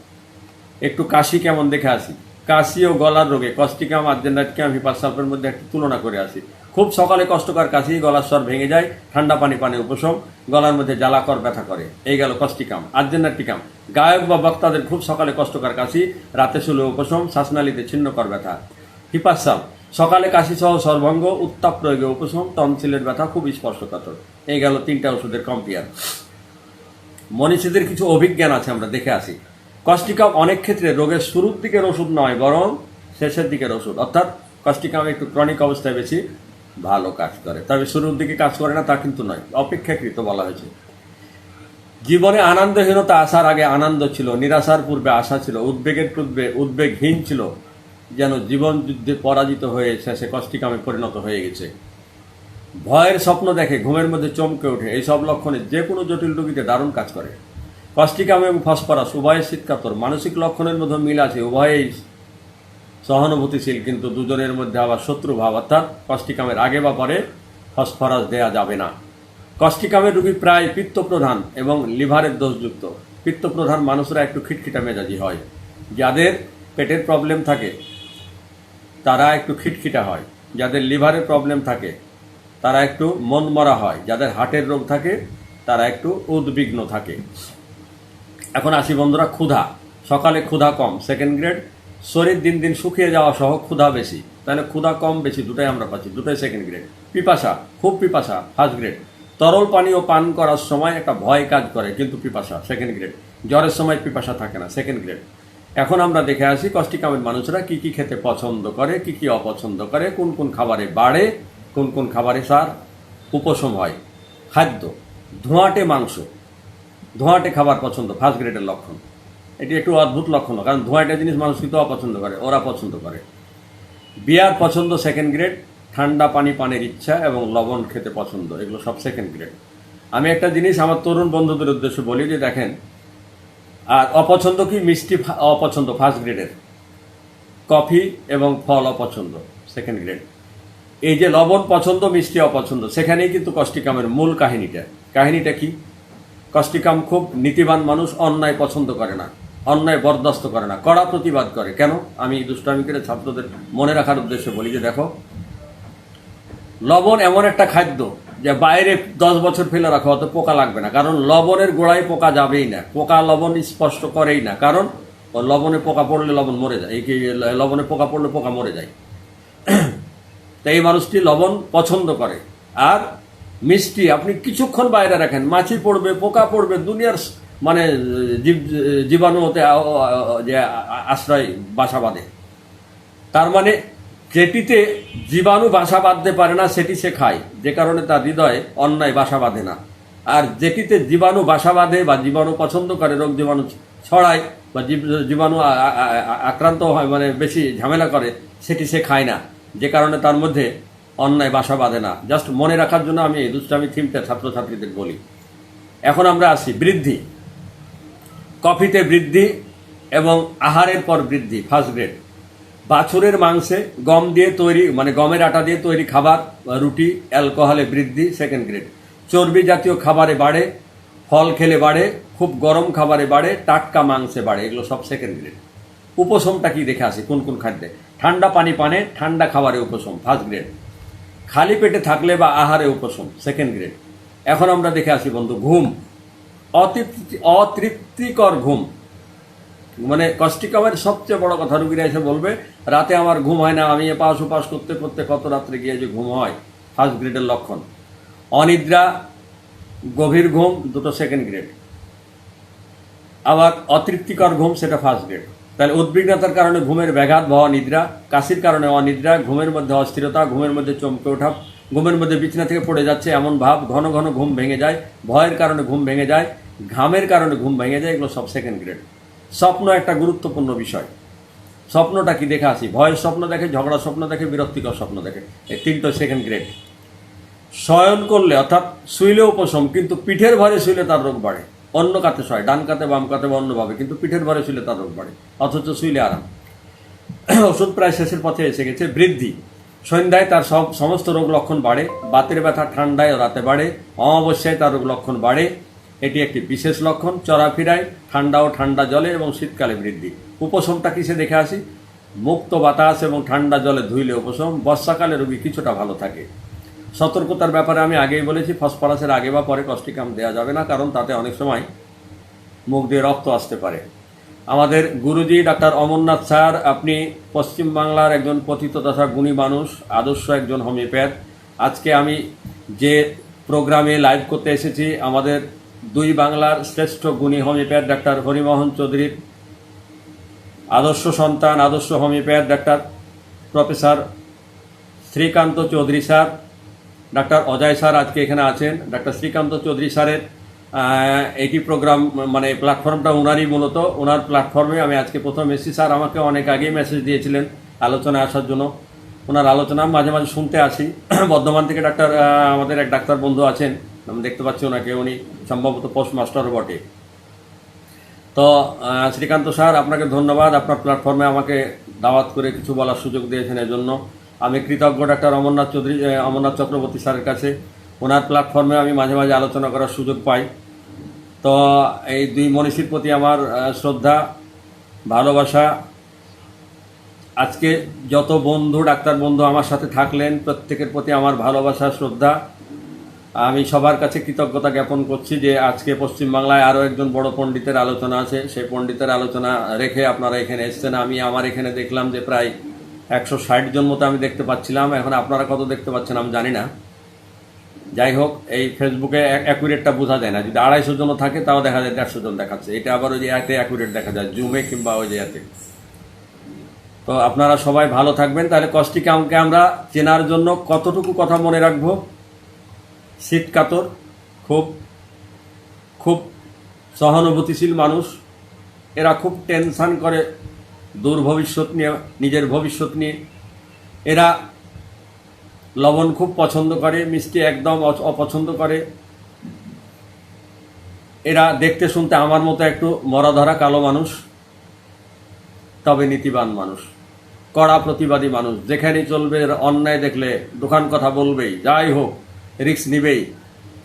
একটু কাশি কেমন দেখে আসি। কাশি ও গলার রোগে কস্টিকাম, আর্জেন্টাইটিকাম, হিপারসালফের মধ্যে একটু তুলনা করে আসি। খুব সকালে কষ্টকর কাশি, গলার স্বর ভেঙে যায়, ঠান্ডা পানি পানে উপশম, গলার মধ্যে জ্বালাকর ব্যথা করে। এই গেল কস্টিকাম। আর্জেন্টাইটিকাম, গায়ক বা বক্তাদের খুব সকালে কষ্টকর কাশি, রাতে শুলে উপশম, শ্বাসনালীতে ছিন্নকর ব্যথা। হিপারসাল, সকালে কাশি সহ সর্বঙ্গ, উত্তাপ প্রয়োগে উপশম, টনসিলের ব্যথা খুব স্পর্শকাতর। এই গেল 3টা ওষুধের কম্পেয়ার। মনীষীদের কিছু অভিজ্ঞান আছে, আমরা দেখে আসি। কস্টিকাম অনেক ক্ষেত্রে রোগের শুরুর দিকের ওষুধ নয়, বরং শেষের দিকের ওষুধ, অর্থাৎ কস্টিকাম একটু ক্রনিক অবস্থায় বেশি ভালো কাজ করে, তবে শুরুর দিকে কাজ করে না তা কিন্তু নয়, অপেক্ষাকৃত বলা হয়েছে। জীবনে আনন্দহীনতা আসার আগে আনন্দ ছিল, নিরাশার পূর্বে আশা ছিল, উদ্বেগের পূর্বে উদ্বেগহীন ছিল, যেন জীবন যুদ্ধে পরাজিত হয়ে শেষে কস্টিকামে পরিণত হয়ে গেছে। ভয়ের স্বপ্ন দেখে, ঘুমের মধ্যে চমকে ওঠে, এইসব লক্ষণে যে কোনো জটিল রোগীতে দারুণ কাজ করে। কস্টিকাম এবং ফসফরাস উভয়ের শীতকাতর, মানসিক লক্ষণের মধ্যে মিল আছে, উভয়েই সহানুভূতিশীল, কিন্তু দুজনের মধ্যে আবার শত্রুভাব, অর্থাৎ কস্টিকামের আগে বা পরে ফসফরাস দেয়া যাবে না। কস্টিকামের রোগী প্রায় পিত্তপ্রধান এবং লিভারের দোষযুক্ত। পিত্তপ্রধান মানুষরা একটু খিটখিটা মেজাজি হয়, যাদের পেটের প্রবলেম থাকে তারা একটু খিটখিটা হয়, যাদের লিভারের প্রবলেম থাকে তারা একটু মনমরা হয়, যাদের হার্টের রোগ থাকে তারা একটু উদ্বিগ্ন থাকে। এখন আসি বন্ধুরা, ক্ষুধা। সকালে ক্ষুধা কম, সেকেন্ড গ্রেড। শরীর দিন দিন শুকিয়ে যাওয়া সহ ক্ষুধা বেশি, তাহলে ক্ষুধা কম বেশি দুটাই আমরা পাচ্ছি, দুটাই সেকেন্ড গ্রেড। পিপাসা, খুব পিপাসা, ফার্স্ট গ্রেড। তরল পানীয় পান করার সময় একটা ভয় কাজ করে, কিন্তু পিপাসা, সেকেন্ড গ্রেড। জ্বরের সময় পিপাসা থাকে না, সেকেন্ড গ্রেড। এখন আমরা দেখে আসি কস্টিকামের মানুষরা কি কি খেতে পছন্দ করে, কি কি অপছন্দ করে, কোন কোন খাবারে বাড়ে, কোন কোন খাবারে তার উপশম হয়। খাদ্য, ধোঁয়াটে মাংস, ধোঁয়াটে খাবার পছন্দ, ফার্স্ট গ্রেডের লক্ষণ। এটি একটু অদ্ভুত লক্ষণ, কারণ ধোঁয়াটে জিনিস মানুষ কিন্তু অপছন্দ করে, ওরা পছন্দ করে। বিয়ার পছন্দ, সেকেন্ড গ্রেড। ঠান্ডা পানি পানের ইচ্ছা এবং লবণ খেতে পছন্দ, এগুলো সব সেকেন্ড গ্রেড। আমি একটা জিনিস আমার তরুণ বন্ধুদের উদ্দেশ্যে বলি যে দেখেন, আর অপছন্দ কি? মিষ্টি অপছন্দ ফার্স্ট গ্রেডের, কফি এবং ফল অপছন্দ সেকেন্ড গ্রেড। এই যে লবণ পছন্দ মিষ্টি অপছন্দ, সেখানেই কিন্তু কষ্টিকামের মূল কাহিনীটা কি? কষ্টিকাম খুব নীতিবান মানুষ, অন্যায় পছন্দ করে না, অন্যায় বরদাস্ত করে না, কড়া প্রতিবাদ করে। কেন? আমি দুষ্টামি করে ছাত্রদের মনে রাখার উদ্দেশ্যে বলি যে দেখো, লবণ এমন একটা খাদ্য যে বাইরে 10 বছর ফেলে রাখা হয়তো পোকা লাগবে না, কারণ লবণের গোড়ায় পোকা যাবেই না, পোকা লবণ স্পর্শ করেই না, কারণ লবণে পোকা পড়লে লবণ মরে যায়, লবণে পোকা পড়লে পোকা মরে যায়। তাই এই মানুষটি লবণ পছন্দ করে। আর মিষ্টি আপনি কিছুক্ষণ বাইরে রাখেন, মাছি পড়বে, পোকা পড়বে, দুনিয়ার মানে জীবাণু হতে যে আশ্রয় বাসা বাঁধে। তার মানে যেটিতে জীবাণু বাসা বাঁধতে পারে না সেটি সে খায়, যে কারণে তার হৃদয়ে অন্যায় বাসা বাঁধে না। আর যেটিতে জীবাণু বাসা বাঁধে বা জীবাণু পছন্দ করে, রোগ জীবাণু ছড়ায় বা জীবাণু আক্রান্ত হয়, মানে বেশি ঝামেলা করে, সেটি সে খায় না, যে কারণে তার মধ্যে অন্যায় বাসা বাঁধে না। জাস্ট মনে রাখার জন্য আমি এই দুষ্টামি থিমটা ছাত্রছাত্রীদের বলি। এখন আমরা আসি বৃদ্ধি। কফিতে বৃদ্ধি এবং আহারের পর বৃদ্ধি ফার্স্ট গ্রেড। বাছুরের মাংসে গম দিয়ে তৈরি, মানে গমের আটা দিয়ে তৈরি খাবার, রুটি, অ্যালকোহলে বৃদ্ধি সেকেন্ড গ্রেড। চর্বি জাতীয় খাবারে বাড়ে, ফল খেলে বাড়ে, খুব গরম খাবারে বাড়ে, টাটকা মাংসে বাড়ে, এগুলো সব সেকেন্ড গ্রেড। উপশমটা কি দেখে আসি কোন কোন খাদ্যে? ঠান্ডা পানি পানে, ঠান্ডা খাবারে উপশম ফার্স্ট গ্রেড। খালি পেটে থাকলে বা আহারে উপশম সেকেন্ড গ্রেড। এখন আমরা দেখে আসি বন্ধু, ঘুম, অতৃপ্তিকর ঘুম, মানে কষ্টিকামের সবচেয়ে বড় কথা। রুগীরা এসে বলবে রাতে আমার ঘুম হয় না, আমি এপাশ ওপাশ করতে করতে কত রাত্রে গিয়ে যে ঘুম হয়, ফার্স্ট গ্রেডের লক্ষণ। অনিদ্রা, গভীর ঘুম, দুটো সেকেন্ড গ্রেড। আবার অতৃপ্তিকর ঘুম, সেটা ফার্স্ট গ্রেড। তাহলে উদ্বিগ্নতার কারণে ঘুমের ব্যাঘাত বা অনিদ্রা, কাশির কারণে অনিদ্রা, ঘুমের মধ্যে অস্থিরতা, ঘুমের মধ্যে চমকে ওঠা, ঘুমের মধ্যে বিছানা থেকে পড়ে যাচ্ছে এমন ভাব, ঘন ঘন ঘুম ভেঙে যায়, ভয়ের কারণে ঘুম ভেঙে যায়, ঘামের কারণে ঘুম ভেঙে যায়, এগুলো সব সেকেন্ড গ্রেড। স্বপ্ন একটা গুরুত্বপূর্ণ বিষয়। স্বপ্নটা কি দেখে আসি? ভয়ের স্বপ্ন দেখে, ঝগড়ার স্বপ্ন দেখে, বিরক্তিকর স্বপ্ন দেখে, এই তিনটো সেকেন্ড গ্রেড। শয়ন করলে অর্থাৎ শুইলে উপশম, কিন্তু পিঠের ভারে শুইলে তার রোগ বাড়ে। অন্য কাতে শয়, ডান কাতে বাম কাতে বা অন্যভাবে, কিন্তু পিঠের ভারে শুইলে তার রোগ বাড়ে, অথচ শুইলে আরাম। ওষুধ প্রায় শেষের পথে এসে গেছে। বৃদ্ধি, সন্ধ্যায় তার সমস্ত রোগ লক্ষণ বাড়ে, বাতের ব্যথা ঠান্ডায় রাতে বাড়ে, অমাবস্যায় তার রোগ লক্ষণ বাড়ে, এটি একটি বিশেষ লক্ষণ। চলাফেরায় ঠান্ডা ও ঠান্ডা জলে এবং শীতকালে বৃদ্ধি। উপশমটা কিসে দেখে আসি? মুক্ত বাতাস এবং ঠান্ডা জলে ধুইলে উপশম। বর্ষাকালে রোগী কিছুটা ভালো থাকে। সতর্কতার ব্যাপারে আমি আগেই বলেছি, ফসফরাসের আগে বা পরে কষ্টিকাম দেওয়া যাবে না, কারণ তাতে অনেক সময় মুখ দিয়ে রক্ত আসতে পারে। আমাদের গুরুজি ডাক্তার অমরনাথ স্যার, আপনি পশ্চিমবাংলার একজন পতিত তথা গুণী মানুষ, আদর্শ একজন হোমিওপ্যাথ। আজকে আমি যে প্রোগ্রামে লাইভ করতে এসেছি, আমাদের দুই বাংলার শ্রেষ্ঠ গুণী হোমিওপ্যাথ ডাক্তার হরিমোহন চৌধুরীর আদর্শ সন্তান, আদর্শ হোমিওপ্যাথ ডাক্তার প্রফেসর শ্রীকান্ত চৌধুরী স্যার, ডাক্তার অজয় স্যার আজকে এখানে আছেন। ডাক্তার শ্রীকান্ত চৌধুরী স্যারের এইটি প্রোগ্রাম, মানে প্ল্যাটফর্মটা ওনারই, মূলত ওনার প্ল্যাটফর্মে আমি আজকে প্রথম এসেছি। স্যার আমাকে অনেক আগেই মেসেজ দিয়েছিলেন আলোচনায় আসার জন্য। ওনার আলোচনা মাঝে মাঝে শুনতে আসি। বর্ধমান থেকে আমাদের এক ডাক্তার বন্ধু আছেন, আমি দেখতে পাচ্ছি ওনাকে, উনি সম্ভবত পোস্টমাস্টারও বটে। তো শ্রীকান্ত স্যার, আপনাকে ধন্যবাদ, আপনার প্ল্যাটফর্মে আমাকে দাওয়াত করে কিছু বলার সুযোগ দিয়েছেন, এজন্য আমি কৃতজ্ঞ ডাক্তার অমরনাথ চক্রবর্তী স্যারের কাছে। ওনার প্ল্যাটফর্মে আমি মাঝে মাঝে আলোচনা করার সুযোগ পাই। তো এই দুই মনীষীর প্রতি আমার শ্রদ্ধা, ভালোবাসা। আজকে যত বন্ধু, ডাক্তার বন্ধু আমার সাথে থাকলেন, প্রত্যেকের প্রতি আমার ভালোবাসা, শ্রদ্ধা। আমি সবার কাছে কৃতজ্ঞতা জ্ঞাপন করছি যে আজকে পশ্চিমবাংলায় আরও একজন বড় পণ্ডিতের আলোচনা আছে, সেই পণ্ডিতের আলোচনা রেখে আপনারা এখানে এসছেন। আমি আমার এখানে দেখলাম যে প্রায় 160 জন মতো আমি দেখতে পাচ্ছিলাম। এখন আপনারা কত দেখতে পাচ্ছেন আমি জানি না। যাই হোক, এই ফেসবুকে অ্যাকুরেটটা বোঝা যায় না। যদি 250 জন থাকে তাও দেখা যায় 150 জন দেখাচ্ছে। এটা আবার ওই যে এতে অ্যাকুরেট দেখা যায়, জুমে কিংবা ওই যে এতে। তো আপনারা সবাই ভালো থাকবেন। তাহলে কষ্টিকামকে আমরা চেনার জন্য কতটুকু কথা মনে রাখবো? শীত কাতর, খুব খুব সহানুভূতিশীল মানুষ। এরা খুব টেনশন করে দূর ভবিষ্যৎ নিয়ে, নিজের ভবিষ্যৎ নিয়ে। এরা লবণ খুব পছন্দ করে, মিষ্টি একদম অপছন্দ করে। এরা দেখতে শুনতে আমার মতো একটু মরাধরা কালো মানুষ, তবে নীতিবান মানুষ, কড়া প্রতিবাদী মানুষ। যেখানেই চলবে অন্যায় দেখলে দোকান কথা বলবেই, যাই হোক রিস্ক নিবেই।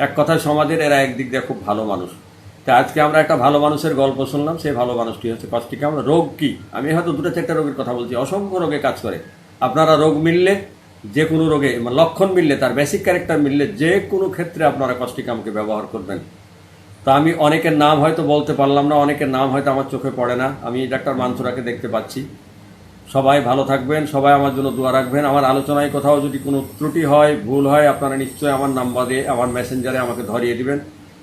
এক কথায় সমাজের এরা একদিক দিয়ে খুব ভালো মানুষ। তা আজকে আমরা একটা ভালো মানুষের গল্প শুনলাম। সেই ভালো মানুষটি হচ্ছে কষ্টিকাম। রোগ কি, আমি হয়তো 2-4টা রোগের কথা বলছি, অসংখ্য রোগে কাজ করে। আপনারা রোগ মিললে, যে কোনো রোগে লক্ষণ মিললে, তার বেসিক ক্যারেক্টার মিললে, যে কোনো ক্ষেত্রে আপনারা কষ্টিকামকে ব্যবহার করবেন। তা আমি অনেকের নাম হয়তো বলতে পারলাম না, অনেকের নাম হয়তো আমার চোখে পড়ে না। আমি ডাক্তার মানসুরাকে দেখতে পাচ্ছি। সবাই ভালো থাকবেন, সবাই আমার জন্য দোয়া রাখবেন। আমার আলোচনায় কোথাও যদি কোনো ত্রুটি হয়, ভুল হয়, আপনারা নিশ্চয়ই আমার নাম্বারে, আমার মেসেঞ্জারে আমাকে ধরিয়ে দিবেন।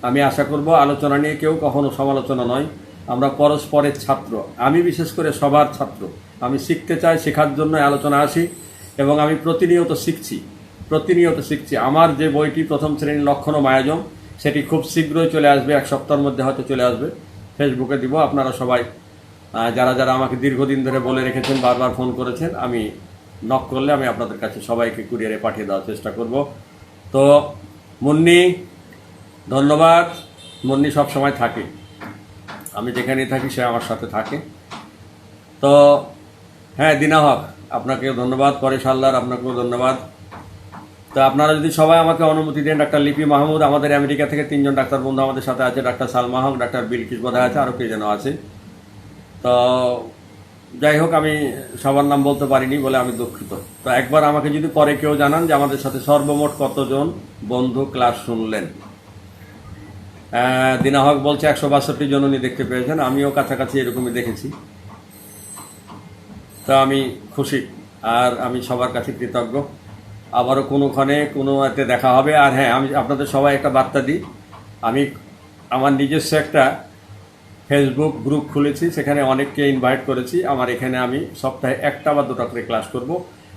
আমি আশা করব আলোচনা নিয়ে কেউ কখনো সমালোচনা নয়, আমরা পরস্পরের ছাত্র। আমি বিশেষ করে সবার ছাত্র। আমি শিখতে চাই, শেখার জন্য আলোচনা আসি, এবং আমি প্রতিনিয়ত শিখছি। আমার যে বইটি প্রথম শ্রেণীর লক্ষণ ও মায়াজম, সেটি খুব শীঘ্রই চলে আসবে, 1 সপ্তাহের মধ্যে হয়তো চলে আসবে। ফেসবুকে দিব। আপনারা সবাই যারা যারা আমাকে দীর্ঘদিন ধরে বলে রেখেছেন, বারবার ফোন করেছেন, আমি নক করলে আমি আপনাদের কাছে সবাইকে কুরিয়ারে পাঠিয়ে দেওয়ার চেষ্টা করব। তো মুন্নি, ধন্যবাদ। মুন্নি সব সময় থাকে, আমি যেখানেই থাকি সে আমার সাথে থাকে। তো হ্যাঁ, দিনা হক, আপনাকেও ধন্যবাদ। পরেশ হালদার, আপনাকেও ধন্যবাদ। তো আপনারা যদি সবাই আমাকে অনুমতি দেন, ডাক্তার লিপি মাহমুদ, আমাদের আমেরিকা থেকে 3জন ডাক্তার বন্ধু আমাদের সাথে আছে, ডাক্তার সালমা হক, ডাক্তার বিলকিস বোধহয় আছে, আরও কে যেন আছে। তো যাই হোক, আমি সবার নাম বলতে পারিনি বলে আমি দুঃখিত। তো একবার আমাকে যদি পরে কেউ জানান যে আমাদের সাথে সর্বমোট কতজন বন্ধু ক্লাস শুনলেন। দিনা হক বলছে 162 জন উনি দেখতে পেয়েছেন, আমিও কাছাকাছি এরকমই দেখেছি। তো আমি খুশি, আর আমি সবার কাছে কৃতজ্ঞ। আবারও কোনোখানে কোনো এতে দেখা হবে। আর হ্যাঁ, আমি আপনাদের সবাই একটা বার্তা দিই, আমি আমার নিজস্ব একটা ফেসবুক গ্রুপ খুলেছি, সেখানে অনেককে ইনভাইট করেছি। আমার এখানে আমি সপ্তাহে 1টা বা 2টা করে ক্লাস করব।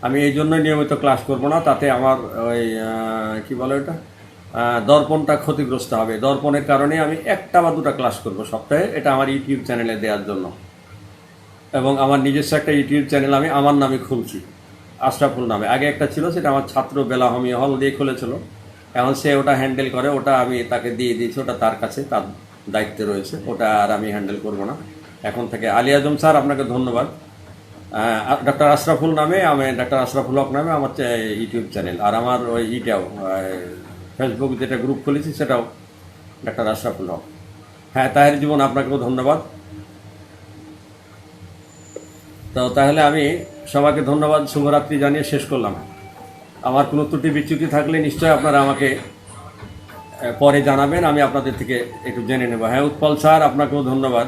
আমি এই জন্যই নিয়মিত ক্লাস করব না, তাতে আমার ওই কী বলে ওটা, দর্পণটা ক্ষতিগ্রস্ত হবে। দর্পণের কারণে আমি 1টা বা 2টা ক্লাস করব সপ্তাহে, এটা আমার ইউটিউব চ্যানেলে দেওয়ার জন্য। এবং আমার নিজস্ব একটা ইউটিউব চ্যানেল আমি আমার নামে খুলছি, আশরাফুল নামে। আগে একটা ছিল, সেটা আমার ছাত্র বেলাহমি হল দিয়ে খুলেছিল। এখন সে ওটা হ্যান্ডেল করে, ওটা আমি তাকে দিয়ে দিয়েছি, ওটা তার কাছে, তার দায়িত্বে রয়েছে, ওটা আর আমি হ্যান্ডেল করব না এখন থেকে। আলী আজম স্যার, আপনাকে ধন্যবাদ। ডক্টর আশরাফুল নামে, আমি ডক্টর আশরাফুল হক নামে আমার ইউটিউব চ্যানেল। আর আমার ওই ইটাও ফেসবুক যেটা গ্রুপ খুলেছি, সেটাও ডক্টর আশরাফুল হক। হ্যাঁ, তাহের জীবন, আপনাকেও ধন্যবাদ। তো তাহলে আমি সবাইকে ধন্যবাদ, শুভরাত্রি জানিয়ে শেষ করলাম। আমার কোনো ত্রুটি বিচ্যুতি থাকলে নিশ্চয়ই আপনারা আমাকে পরে জানাবেন, আমি আপনাদের থেকে একটু জেনে নেব। হ্যাঁ, উৎপল স্যার, আপনাকেও ধন্যবাদ।